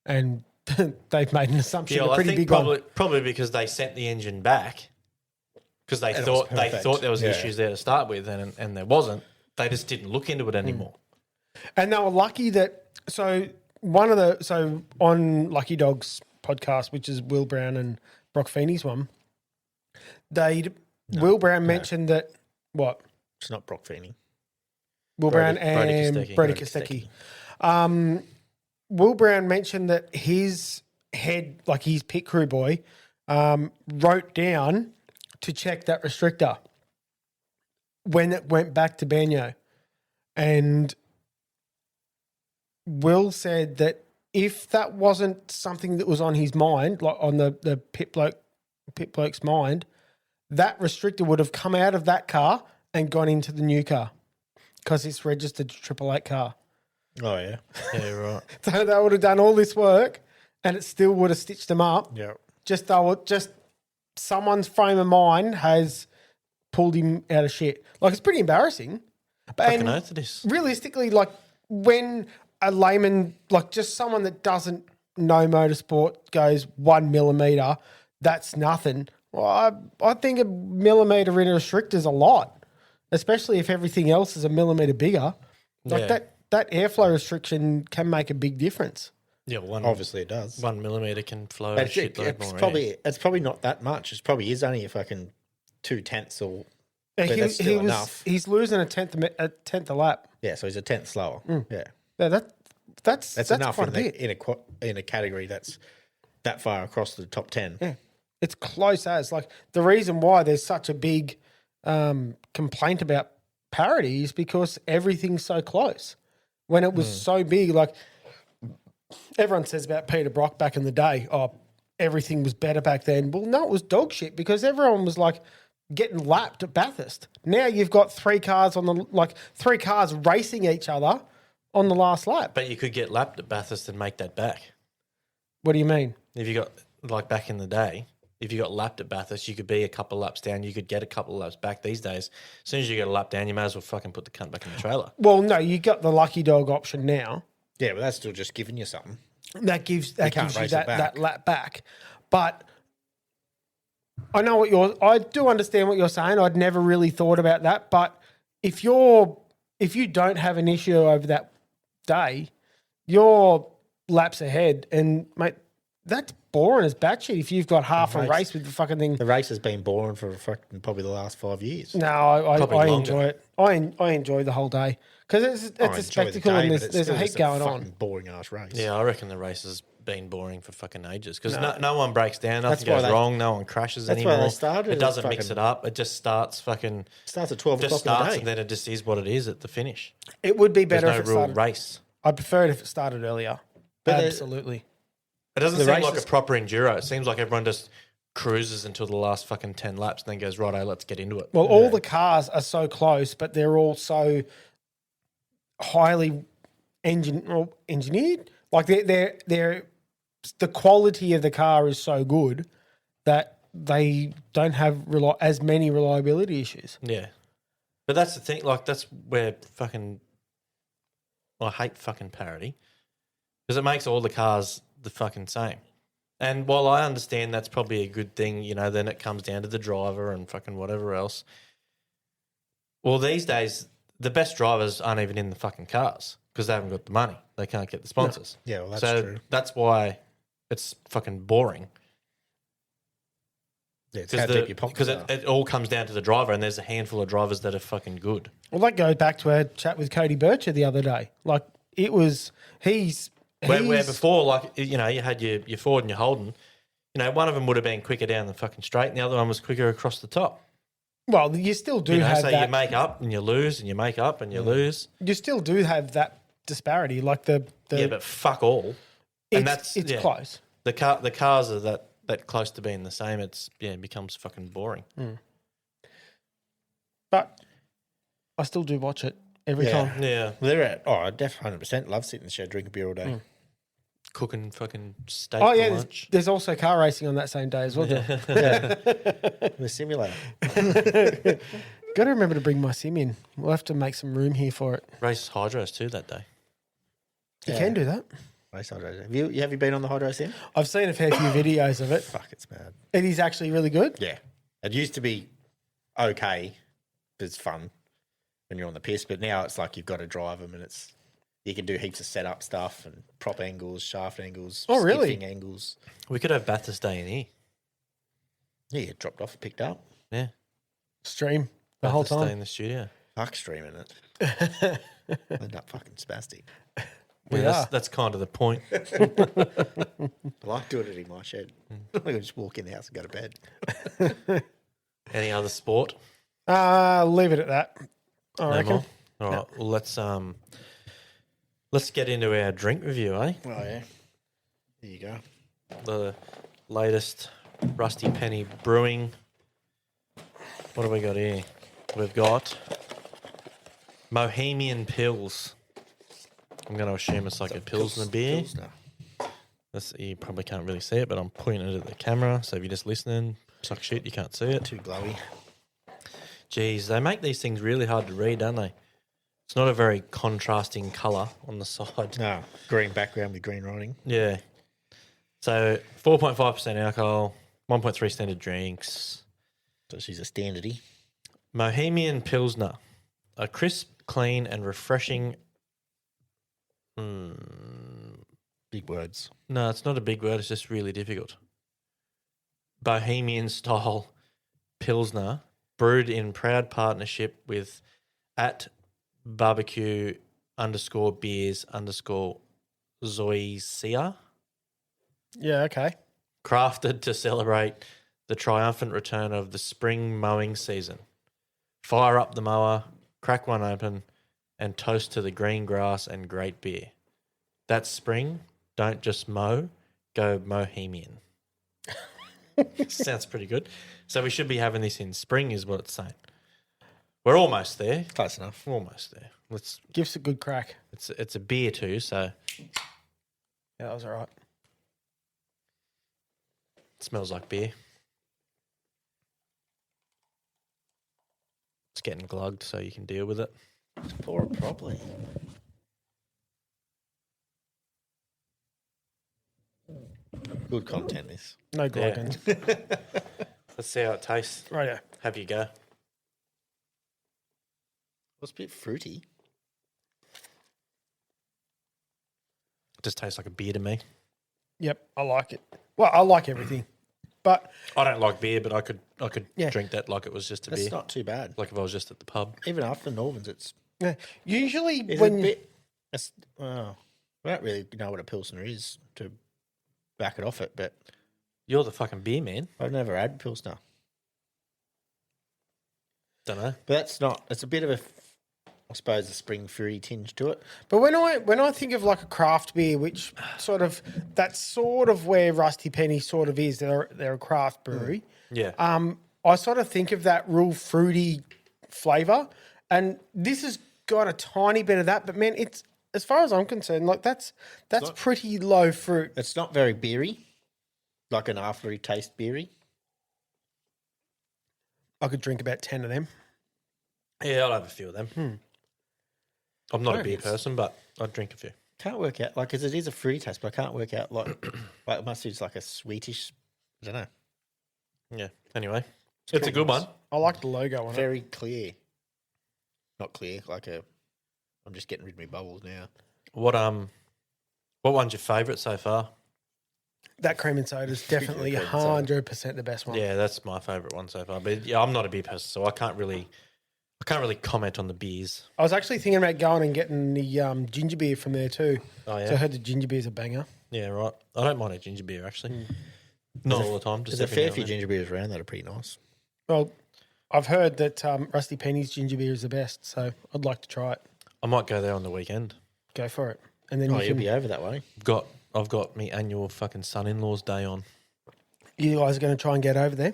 and they've made an assumption, Yeah, a well, I pretty think big one. probably because they sent the engine back because they And it was thought there was perfect. issues there to start with, and there wasn't. They just didn't look into it anymore. And they were lucky that on Lucky Dog's podcast, which is Will Brown and Brock Feeney's one, Will Brown mentioned that what It's not Brock Feeney. Will Brody- Brown Brody and Kostecki. Brody Brody Kostecki. Will Brown mentioned that his head, like his pit crew boy, wrote down to check that restrictor when it went back to Banyo. And Will said that if that wasn't something that was on his mind, like on the pit bloke's mind, that restrictor would have come out of that car and gone into the new car because it's registered 888 car. Oh yeah. Yeah, right. So they would have done all this work and it still would have stitched them up. Yeah. Just someone's frame of mind has pulled him out of shit. Like, it's pretty embarrassing. Fucking oath it is. Realistically, like, when a layman, like just someone that doesn't know motorsport goes 1 millimeter, that's nothing. Well, I think a millimeter in a restrictor is a lot, especially if everything else is a millimeter bigger. Like Yeah. that airflow restriction can make a big difference. Yeah, well, Obviously it does. 1 millimeter can flow But a shitload it's more. probably not that much. It probably is only a fucking 2/10 or Yeah, But that's still enough. He's losing a tenth a lap. yeah, so he's a 10th slower. Yeah. Yeah, that's Enough quite a bit. in a category that's that far across the top 10. Yeah, it's close as like the reason why there's such a big complaint about parity is because everything's so close. When it was so big, like everyone says about Peter Brock back in the day, oh, everything was better back then. Well, no, it was dog shit because everyone was like getting lapped at Bathurst. Now you've got three cars racing each other on the last lap. But you could get lapped at Bathurst and make that back. What do you mean? If you got, like back in the day, if you got lapped at Bathurst, you could be a couple of laps down. You could get a couple of laps back. These days, as soon as you get a lap down, you may as well fucking put the cunt back in the trailer. Well, no, you got the lucky dog option now. Yeah, but that's still just giving you something. That gives can't you race it back. that lap back. But I do understand what you're saying. I'd never really thought about that. But if you don't have an issue over that day, you're laps ahead, and mate, that's boring as batshit. If you've got half a race with the fucking thing. The race has been boring for fucking probably the last 5 years. No, I Probably enjoy it. I enjoy the whole day because it's a spectacle and there's a heat going on. Boring ass race. Yeah, I reckon the race has been boring for fucking ages because no one breaks down, nothing why goes they- wrong, no one crashes that's why anymore. they started It as doesn't mix fucking- it up. It just starts fucking. Starts at 12 Just o'clock in starts the and day. then it just is what it is at the finish. It would be There's better no if it real started. race. I'd prefer it if it started earlier. But the- Absolutely. It doesn't The seem race like is- a proper enduro. It seems like everyone just cruises until the last fucking 10 laps and then goes, righto, let's get into it. Well, all the cars are so close, but they're all so highly engineered. Like they're the quality of the car is so good that they don't have as many reliability issues. Yeah. But that's the thing. Like, that's where fucking. I hate fucking parity because it makes all the cars the fucking same. And while I understand that's probably a good thing, then it comes down to the driver and fucking whatever else. Well, these days, the best drivers aren't even in the fucking cars because they haven't got the money. They can't get the sponsors. Yeah, well, that's so true. that's why it's fucking boring. Yeah, it's how deep your pockets because are. it all comes down to the driver, and there's a handful of drivers that are fucking good. Well, that goes back to our chat with Cody Bircher the other day. Like, it was, Where before, like, you know, you had your Ford and your Holden. You know, one of them would have been quicker down the fucking straight, and the other one was quicker across the top. well, you still do You know, have so that. you make up and you lose, and you make up and you lose. You still do have that disparity. Like the Yeah, but fuck all. And it's yeah. close. The cars are that close to being the same. It becomes fucking boring. But I still do watch it every time. Yeah, They're at, I definitely 100% love sitting in the shed, drinking beer all day. cooking fucking steak Oh for yeah, lunch. there's also car racing on that same day as well. Joe. The simulator. Got to remember to bring my sim in. We'll have to make some room here for it. Race hydros too that day. You can do that. Race hydro. Have you been on the hydro sim? I've seen a fair few videos of it. Fuck, it's mad. It is actually really good. Yeah. It used to be okay. It's fun when you're on the piss, but now it's like you've got to drive them, and you can do heaps of setup stuff and prop angles, shaft angles, Oh, really? skiffing angles. We could have Bathurst Day in here. Yeah, you dropped off and picked up. Yeah, Stream the whole Bathurst Day in time. the studio. Fuck streaming it. End up fucking spastic. We Yeah, are. that's kind of the point. I like doing it in my shed. I can just walk in the house and go to bed. Any other sport? Leave it at that. I No reckon. more. All right. Well, let's get into our drink review, eh? Oh, yeah. There you go. The latest Rusty Penny Brewing. What have we got here? We've got Bohemian Pills. I'm going to assume it's like a Pilsner beer. Pilsner. You probably can't really see it, but I'm pointing it at the camera. So if you're just listening, suck shit, you can't see it. Too glowy. Geez, they make these things really hard to read, don't they? It's not a very contrasting colour on the side. No, green background with green writing. Yeah. So 4.5% alcohol, 1.3 standard drinks. So she's a standardy. Bohemian Pilsner, a crisp, clean, and refreshing. Big words. No, it's not a big word. It's just really difficult. Bohemian style Pilsner, brewed in proud partnership with at barbecue _beers _Zoysia. Yeah, okay. Crafted to celebrate the triumphant return of the spring mowing season. Fire up the mower, crack one open, and toast to the green grass and great beer. That's spring. Don't just mow, go Bohemian. Sounds pretty good. So we should be having this in spring, is what it's saying. We're almost there. Close enough. We're almost there. Gives us a good crack. It's a beer too, so Yeah, that was all right. it smells like beer. It's getting glugged, so you can deal with it. Pour it properly. Good content, this. No glugging. Let's see how it tastes. Right, Have you go. It's a bit fruity. It just tastes like a beer to me. Yep, I like it. Well, I like everything. But I don't like beer, but I could Yeah. drink that like it was just a That's beer. not too bad. Like if I was just at the pub. Even after Norvins, it's usually it's when a bit. It's, well, I don't really know what a Pilsner is to back it off it, but You're the fucking beer man. I've never had Pilsner. Don't know. But that's not. It's a bit of a, I suppose, a spring fruity tinge to it. But when I think of like a craft beer, which that's sort of where Rusty Penny sort of is. They're a craft brewery. Yeah. I sort of think of that real fruity flavour, and this has got a tiny bit of that. But man, it's as far as I'm concerned, like that's pretty low fruit. It's not very beery, like an after taste beery. I could drink about 10 of them. Yeah, I'll have a few of them. I'm not a beer person, but I'd drink a few. Can't work out like because it is a fruity taste, but I can't work out like it must be just like a sweetish. I don't know. Yeah. Anyway, it's a good one. I like the logo on it. Very clear. Not clear, like a. I'm just getting rid of my bubbles now. What one's your favourite so far? that cream and soda is definitely Cream and soda. 100% the best one. Yeah, that's my favourite one so far. But yeah, I'm not a beer person, so I can't really comment on the beers. I was actually thinking about going and getting the ginger beer from there too. Oh yeah, So I heard the ginger beer is a banger. yeah, right. I don't mind a ginger beer actually. Not all the time. Just There's a every fair now few and then. ginger beers around that are pretty nice. Well, I've heard that Rusty Penny's ginger beer is the best, so I'd like to try it. I might go there on the weekend. Go for it. And then Oh, you you'll can, be over that way. I've got me annual fucking son-in-law's day on. you guys are going to try and get over there.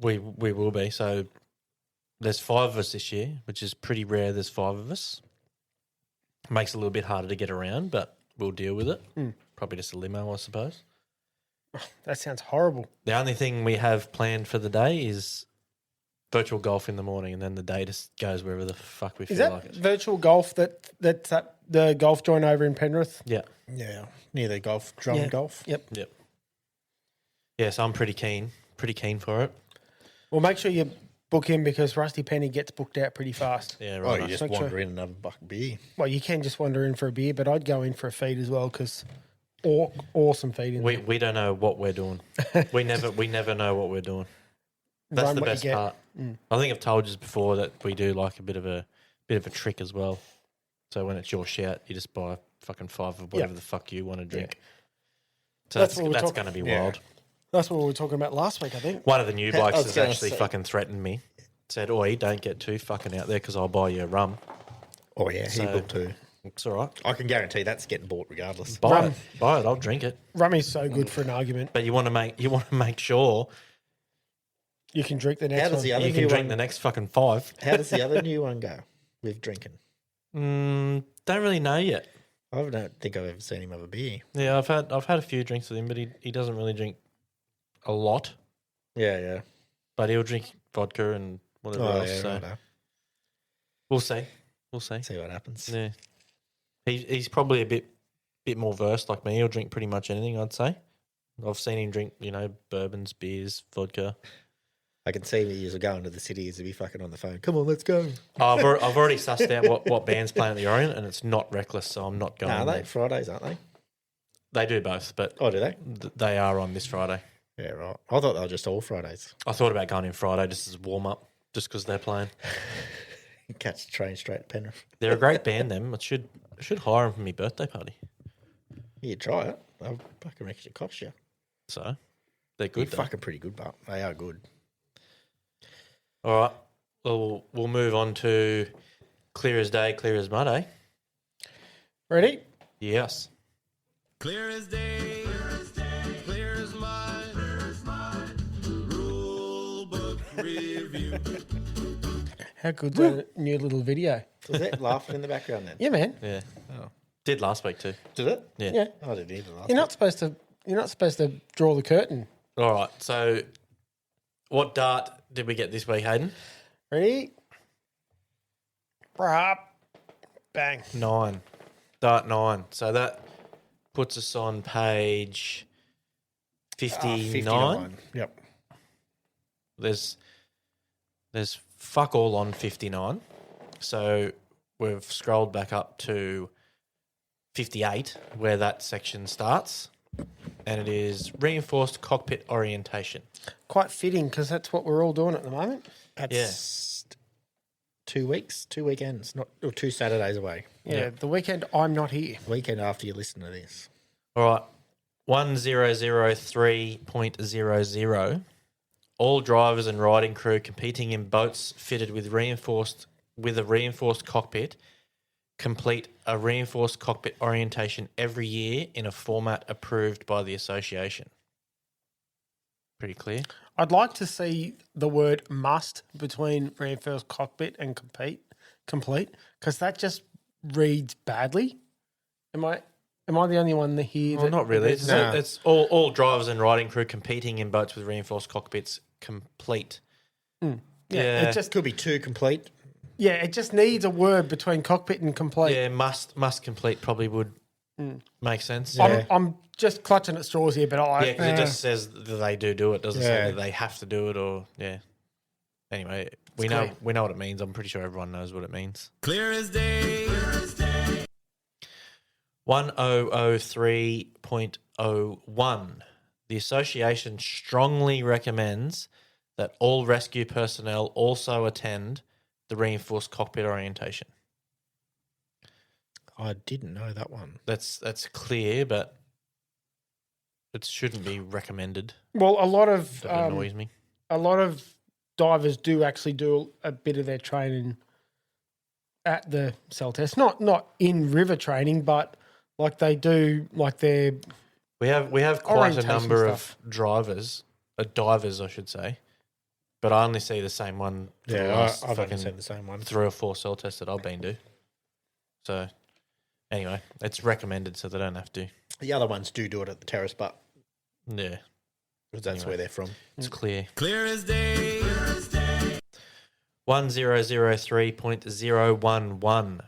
We will be. So there's 5 of us this year, which is pretty rare. There's 5 of us. Makes it a little bit harder to get around, but we'll deal with it. Probably just a limo, I suppose. That sounds horrible. The only thing we have planned for the day is virtual golf in the morning, and then the day just goes wherever the fuck we feel Is that like it. virtual golf that's at the golf joint over in Penrith? Yeah, Yeah, near the golf, drum Yeah. golf. Yep. yep. Yeah, so I'm pretty keen for it. Well, make sure you book in because Rusty Penny gets booked out pretty fast. Yeah, Oh, right. you just Make sure- wander in and have a bucket of beer. Well, you can just wander in for a beer, but I'd go in for a feed as well because awesome feed in there. We don't know what we're doing. we never know what we're doing. That's Run the what you best get. part. I think I've told you before that we do like a bit of a trick as well. So when it's your shout, you just buy fucking 5 of whatever the fuck you want to drink. So That's that's what we're that's talking- going to be Yeah. wild. That's what we were talking about last week, I think. One of the new I blokes was has gonna actually say- fucking threatened me. Said, "Oi, don't get too fucking out there because I'll buy you a rum." Oh yeah, he So- will too. It's all right. I can guarantee that's getting bought regardless. Buy Rum. it. Buy it. I'll drink it. Rummy's so good for an argument. But you want to make sure You can drink the next How does one. the other you can new drink one? the next fucking 5. How does the other new one go with drinking? Don't really know yet. I don't think I've ever seen him have a beer. Yeah, I've had a few drinks with him, but he doesn't really drink a lot. Yeah. But he'll drink vodka and whatever Oh else. yeah, So righto. we'll see. We'll see. See what happens. Yeah, he's probably a bit more versed like me. He'll drink pretty much anything, I'd say. I've seen him drink, bourbons, beers, vodka. I can see that you're going to the city to be fucking on the phone. Come on, let's go. I've already sussed out what band's playing at the Orient, and it's not Reckless, so I'm not going. Nah, there. they Fridays, aren't they? They do both, but Oh, do they? they are on this Friday. Yeah, right. I thought they were just all Fridays. I thought about going in Friday just as a warm up, just because they're playing. Catch the train straight to Penrith. They're a great band. Them. I should hire them for my birthday party. You try it. I fucking reckon it costs you. So they're They're good. though. fucking pretty good, but they are good. All right. Well, we'll move on to clear as day, clear as mud, eh? Ready? Yes. Clear as day, clear as mud, rule book review. How good's that new little video? Was that laughing in the background then? Yeah, man. Yeah. Oh. Did last week too. Did it? Yeah. Yeah. I didn't even laugh. You're not supposed to draw the curtain. All right. So, what dart did we get this week, Hayden? Ready? Brap. Bang. 9. Dart 9. So that puts us on page 59. 59. Yep. There's fuck all on 59. So we've scrolled back up to 58 where that section starts. And it is reinforced cockpit orientation. Quite fitting because that's what we're all doing at the moment. That's 2 weeks, 2 weekends, not or 2 Saturdays away. Yeah, the weekend I'm not here. Weekend after you listen to this. All right. 1003.00. All drivers and riding crew competing in boats fitted with a reinforced cockpit complete a reinforced cockpit orientation every year in a format approved by the association. Pretty clear. I'd like to see the word must between reinforced cockpit and complete because that just reads badly. Am I the only one here? Well, not really. It's, No. it's all drivers and riding crew competing in boats with reinforced cockpits complete. Yeah, Yeah. it just Could be 2 complete. it just needs a word between cockpit and complete. Yeah, must complete probably would make sense. Yeah. I'm just clutching at straws here, but I like. Yeah, because it just says that they do it. It doesn't say Yeah. that they have to do it or Anyway, we clear. know what it means. I'm pretty sure everyone knows what it means. Clear as day. 1003.01. The association strongly recommends that all rescue personnel also attend the reinforced cockpit orientation. I didn't know that one. That's clear, but it shouldn't be recommended. Well, a lot of That annoys me. a lot of divers do actually do a bit of their training at the cell test. Not in river training, but like they do, like their We have quite a orientation number stuff. of divers, I should say, but I only see the same one. For the Yeah, last I've only fucking seen the same one. 3 or 4 cell tests that I've been to. So, anyway, it's recommended so they don't have to. The other ones do it at the terrace, but Yeah, because that's Anyway. where they're from. it's clear. Clear as day. 1003.011.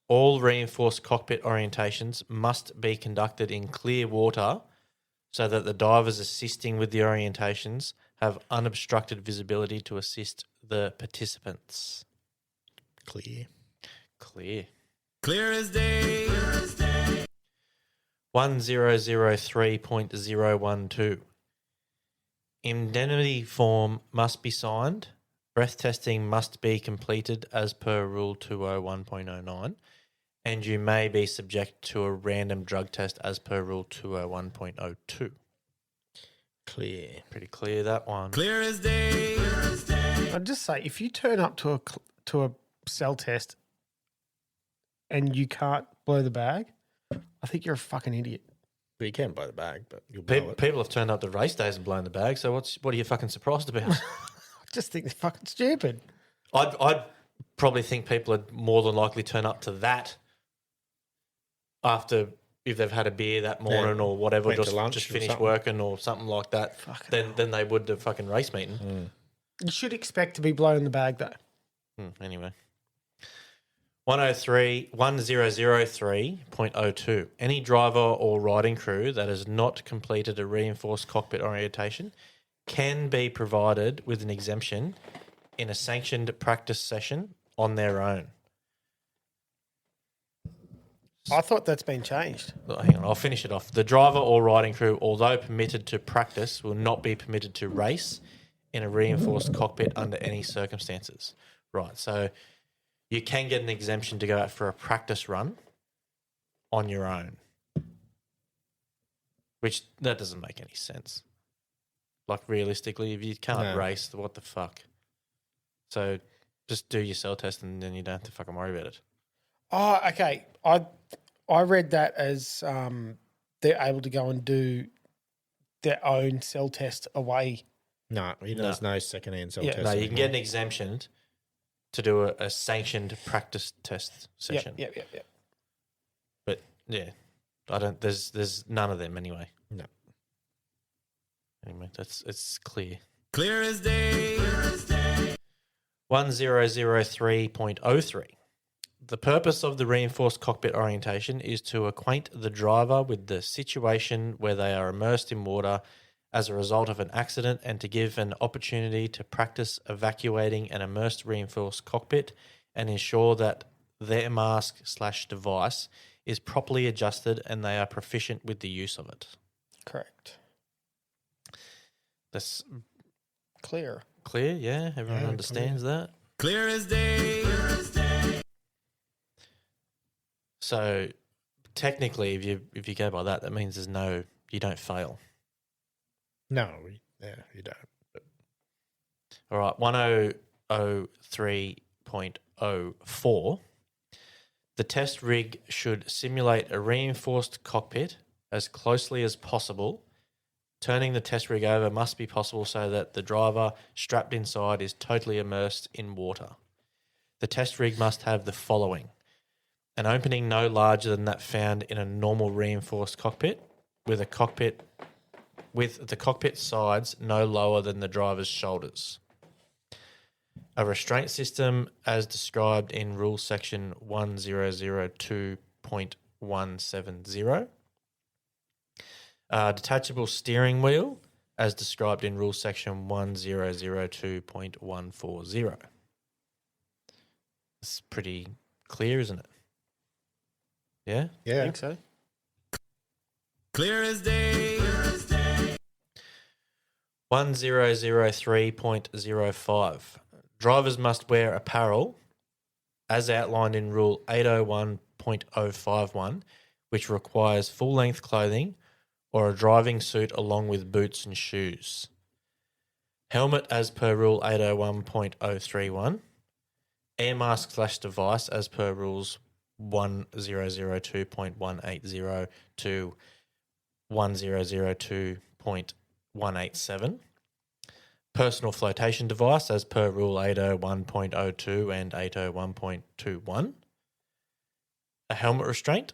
All reinforced cockpit orientations must be conducted in clear water so that the divers assisting with the orientations have unobstructed visibility to assist the participants. Clear. Clear. Clear as day. 1003.012. Indemnity form must be signed. Breath testing must be completed as per Rule 201.09. And you may be subject to a random drug test as per Rule 201.02. Clear. Pretty clear, that one. Clear as day. I'd just say if you turn up to a cell test and you can't blow the bag, I think you're a fucking idiot. But you can blow the bag, but you'll blow it. People have turned up to race days and blown the bag, so what are you fucking surprised about? I just think they're fucking stupid. I'd probably think people would more than likely turn up to that after if they've had a beer that morning or whatever, went to just lunch or finished something. working or something like that, than they would the fucking race meeting. You should expect to be blowing the bag though. Anyway. 1003.02. Any driver or riding crew that has not completed a reinforced cockpit orientation can be provided with an exemption in a sanctioned practice session on their own. I thought that's been changed. Hang on, I'll finish it off. The driver or riding crew, although permitted to practice, will not be permitted to race in a reinforced cockpit under any circumstances. Right, so you can get an exemption to go out for a practice run on your own, which that doesn't make any sense. Like realistically, if you can't No. race, what the fuck? So just do your cell test and then you don't have to fucking worry about it. Oh, okay. I read that as they're able to go and do their own cell test away. No, there's no second-hand cell Yeah. test. No, you can anymore. get an exemption to do a sanctioned practice test session. Yep. But yeah, I don't. There's none of them anyway. No. Anyway, it's clear. Clear as day. 1003.03. The purpose of the reinforced cockpit orientation is to acquaint the driver with the situation where they are immersed in water as a result of an accident and to give an opportunity to practice evacuating an immersed reinforced cockpit and ensure that their mask/device is properly adjusted and they are proficient with the use of it. Correct. That's Clear. clear, yeah? Everyone Yeah, understands that? Clear as day. So technically, if you go by that, that means you don't fail. No, you don't. All right, 1003.04. The test rig should simulate a reinforced cockpit as closely as possible. Turning the test rig over must be possible so that the driver strapped inside is totally immersed in water. The test rig must have the following: an opening no larger than that found in a normal reinforced cockpit, with the cockpit sides no lower than the driver's shoulders. A restraint system as described in Rule Section 1002.170. A detachable steering wheel as described in Rule Section 1002.140. It's pretty clear, isn't it? Yeah? I Yeah. think so. Clear as day. 1003.05. Drivers must wear apparel as outlined in Rule 801.051, which requires full-length clothing or a driving suit along with boots and shoes. Helmet as per Rule 801.031. Air mask / device as per Rules 1002.180 to 1002.187. Personal flotation device as per Rule 801.02 and 801.21. A helmet restraint.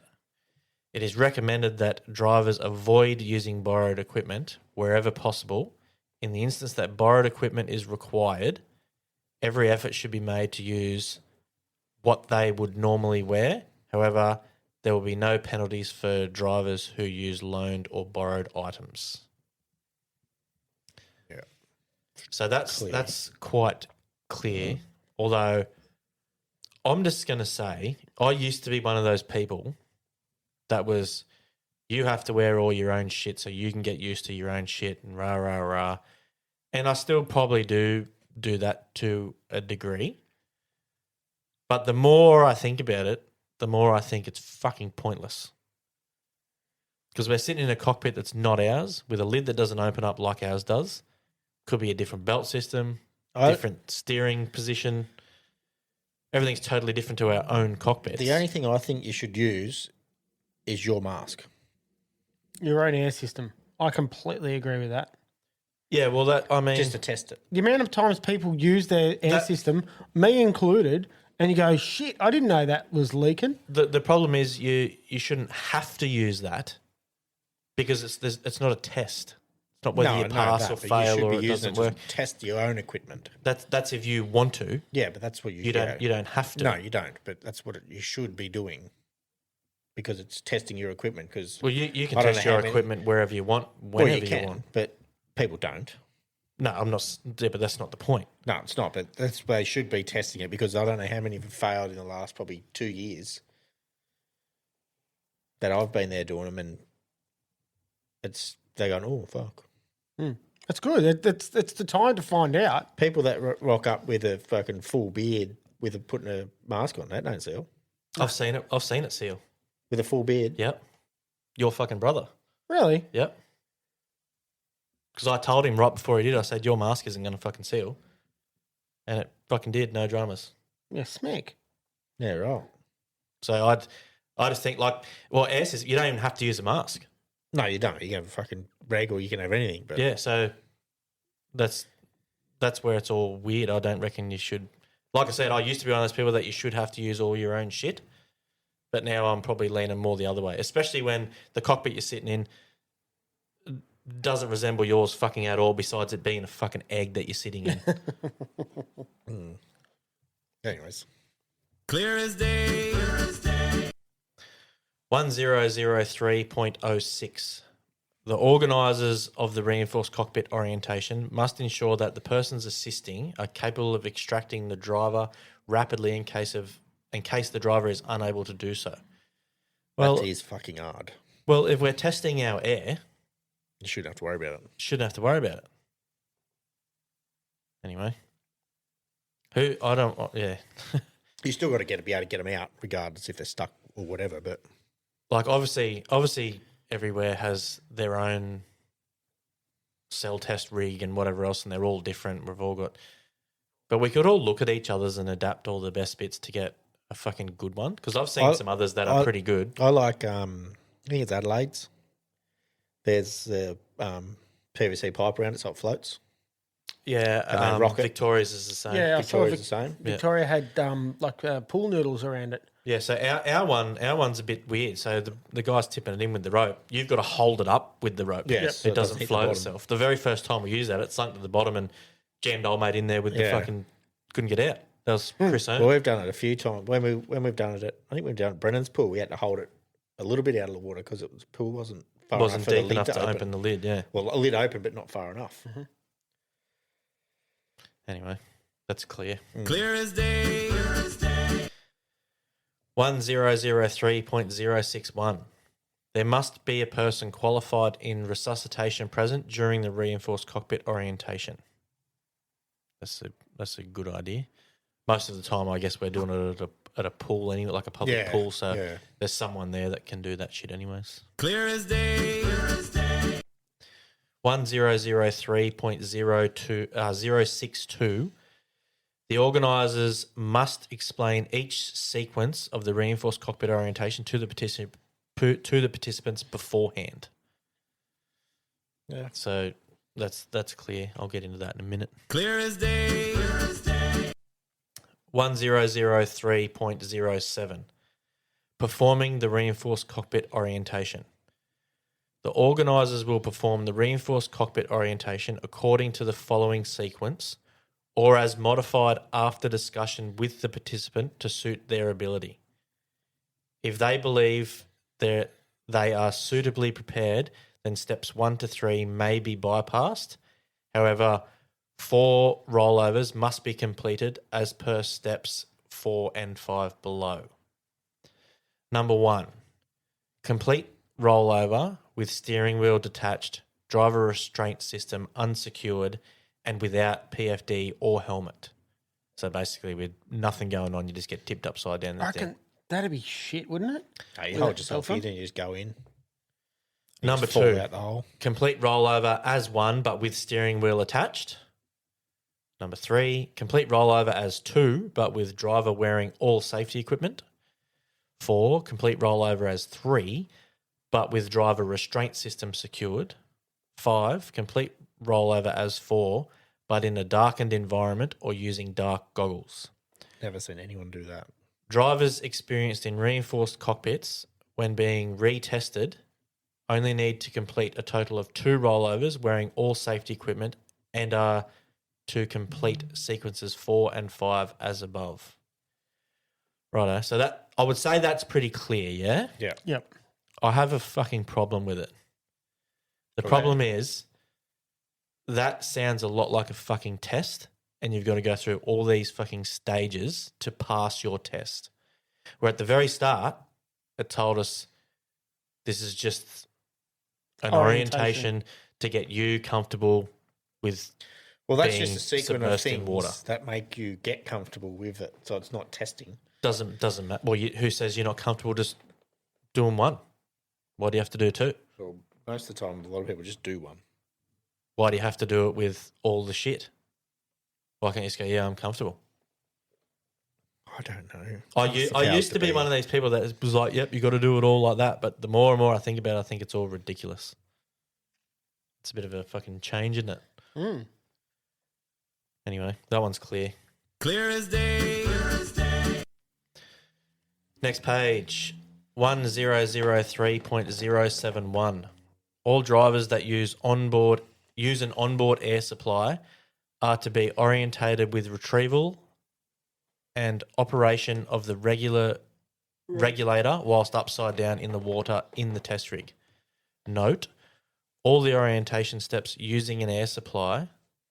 It is recommended that drivers avoid using borrowed equipment wherever possible. In the instance that borrowed equipment is required, every effort should be made to use what they would normally wear. However, there will be no penalties for drivers who use loaned or borrowed items. Yeah. So that's Clear. that's quite clear. Although I'm just going to say, I used to be one of those people that was, you have to wear all your own shit so you can get used to your own shit and rah, rah, rah. And I still probably do that to a degree. But the more I think about it, the more I think it's fucking pointless. Because we're sitting in a cockpit that's not ours, with a lid that doesn't open up like ours does. Could be a different belt system, different steering position. Everything's totally different to our own cockpits. The only thing I think you should use is your mask. Your own air system. I completely agree with that. Yeah, well, Just to test it. The amount of times people use their air system, me included, and you go, shit, I didn't know that was leaking. The problem is you shouldn't have to use that because it's not a test. It's not whether you pass or fail or it doesn't work. To test your own equipment. That's if you want to. Yeah, but that's what You don't have to. No, you don't. But that's what you should be doing because it's testing your equipment. Because Well, you can test your equipment wherever you want, whenever you want. But people don't. No, I'm not. Yeah, but that's not the point. No, it's not. But that's where they should be testing it because I don't know how many have failed in the last probably 2 years that I've been there doing them, and they're going, oh fuck. That's good. It's the time to find out. People that rock up with a fucking full beard with putting a mask on, that don't seal. I've seen it. I've seen it seal. With a full beard. Yep. Your fucking brother. Really? Yep. Because I told him right before he did, I said, your mask isn't going to fucking seal. And it fucking did, no dramas. Yeah, smack. Yeah, right. So I just think air system, you don't even have to use a mask. No, you don't. You can have a fucking rag or you can have anything. But Yeah, so that's where it's all weird. I don't reckon you should. Like I said, I used to be one of those people that you should have to use all your own shit. But now I'm probably leaning more the other way, especially when the cockpit you're sitting in doesn't resemble yours fucking at all, besides it being a fucking egg that you're sitting in. Anyways. Clear as day. 1003.06. The organisers of the reinforced cockpit orientation must ensure that the persons assisting are capable of extracting the driver rapidly in case the driver is unable to do so. Well, That is fucking hard. Well, if we're testing our air, You shouldn't have to worry about it. shouldn't have to worry about it. Anyway, yeah. You still got to be able to get them out, regardless if they're stuck or whatever. But Like obviously everywhere has their own cell test rig and whatever else, and they're all different. We've all got, but we could all look at each other's and adapt all the best bits to get a fucking good one. Because I've seen some others that are pretty good. I like, I think it's Adelaide's. There's the PVC pipe around it, so it floats. Yeah, rocket. Victoria's is the same. Yeah, I saw Victoria's the same. Victoria had pool noodles around it. Yeah, so our one's a bit weird. So the guy's tipping it in with the rope. You've got to hold it up with the rope. Yes, so it doesn't hit the float bottom. itself. The very first time we used that, it sunk to the bottom and jammed old mate in there with the Yeah. fucking couldn't get out. That was Chris Owen. Well, we've done it a few times. When we've done it I think we've done it at Brennan's pool. We had to hold it a little bit out of the water because the pool wasn't far wasn't enough for the deep lid enough to to open. open the lid. Yeah. Well, a lid open, but not far enough. Anyway, that's clear. Clear as day. 1003.061. There must be a person qualified in resuscitation present during the reinforced cockpit orientation. That's a good idea. Most of the time, I guess we're doing it at a pool, anyway, like a public pool. So there's someone there that can do that shit, anyways. Clear as day. 1003.062. The organisers must explain each sequence of the reinforced cockpit orientation to the participants beforehand. Yeah. So that's clear. I'll get into that in a minute. Clear as day. 1003.07. Performing the reinforced cockpit orientation. The organisers will perform the reinforced cockpit orientation according to the following sequence or as modified after discussion with the participant to suit their ability. If they believe they are suitably prepared, then steps 1 to 3 may be bypassed. However, 4 rollovers must be completed as per steps 4 and 5 below. Number 1, complete rollover with steering wheel detached, driver restraint system unsecured, and without PFD or helmet. So basically, with nothing going on, you just get tipped upside down. I reckon that'd be shit, wouldn't it? Hey, you With hold that yourself cell in and you just go in. You Number just fall 2, out the hole. complete rollover as 1 but with steering wheel attached. Number 3, complete rollover as 2 but with driver wearing all safety equipment. 4, complete rollover as 3 but with driver restraint system secured. 5, complete rollover as 4 but in a darkened environment or using dark goggles. Never seen anyone do that. Drivers experienced in reinforced cockpits when being retested only need to complete a total of 2 rollovers wearing all safety equipment and are to complete sequences 4 and 5 as above. Righto, so that I would say that's pretty clear, yeah? Yeah. Yep. I have a fucking problem with it. The problem is that sounds a lot like a fucking test, and you've got to go through all these fucking stages to pass your test. Where at the very start, it told us this is just an orientation to get you comfortable with. Well, that's being just a sequence of submersed in things water. that make you get comfortable with it. So it's not testing. Doesn't matter. Well, who says you're not comfortable just doing one? Why do you have to do 2? Well, most of the time, a lot of people just do one. Why do you have to do it with all the shit? Why can't you just go, yeah, I'm comfortable? I don't know. I used to be one of these people that was like, yep, you got to do it all like that. But the more and more I think about it, I think it's all ridiculous. It's a bit of a fucking change, isn't it? Mm. Anyway, that one's clear. Clear as day. Next page, 1003.071. All drivers that use an onboard air supply are to be orientated with retrieval and operation of the regulator whilst upside down in the water in the test rig. Note, all the orientation steps using an air supply,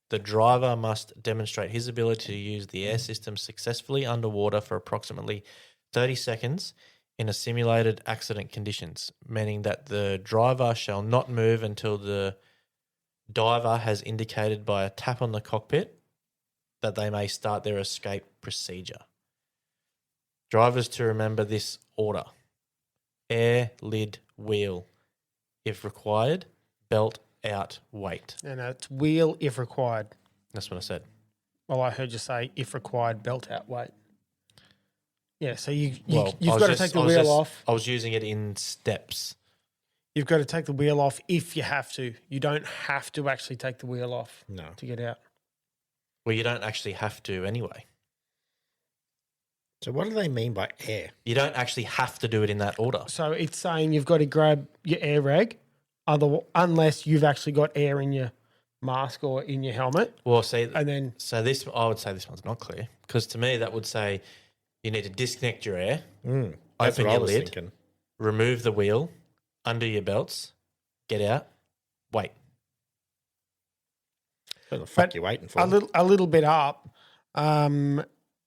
the driver must demonstrate his ability to use the air system successfully underwater for approximately 30 seconds in a simulated accident conditions, meaning that the driver shall not move until the diver has indicated by a tap on the cockpit that they may start their escape procedure. Drivers to remember this order: air, lid, wheel. If required, belt out, weight. And it's wheel if required. That's what I said. Well, I heard you say if required, belt out weight. Yeah, so you've I was got to just- take the I was wheel just- off. I was using it in steps. You've got to take the wheel off if you have to. You don't have to actually take the wheel off No. to get out. Well, you don't actually have to anyway. So what do they mean by air? You don't actually have to do it in that order. So it's saying you've got to grab your air rag, unless you've actually got air in your mask or in your helmet. Well, see, And then so this, I would say this one's not clear because to me that would say you need to disconnect your air, That's open what I your was lid, thinking. remove the wheel, undo your belts, get out, wait. What the fuck But you waiting for? a little bit up.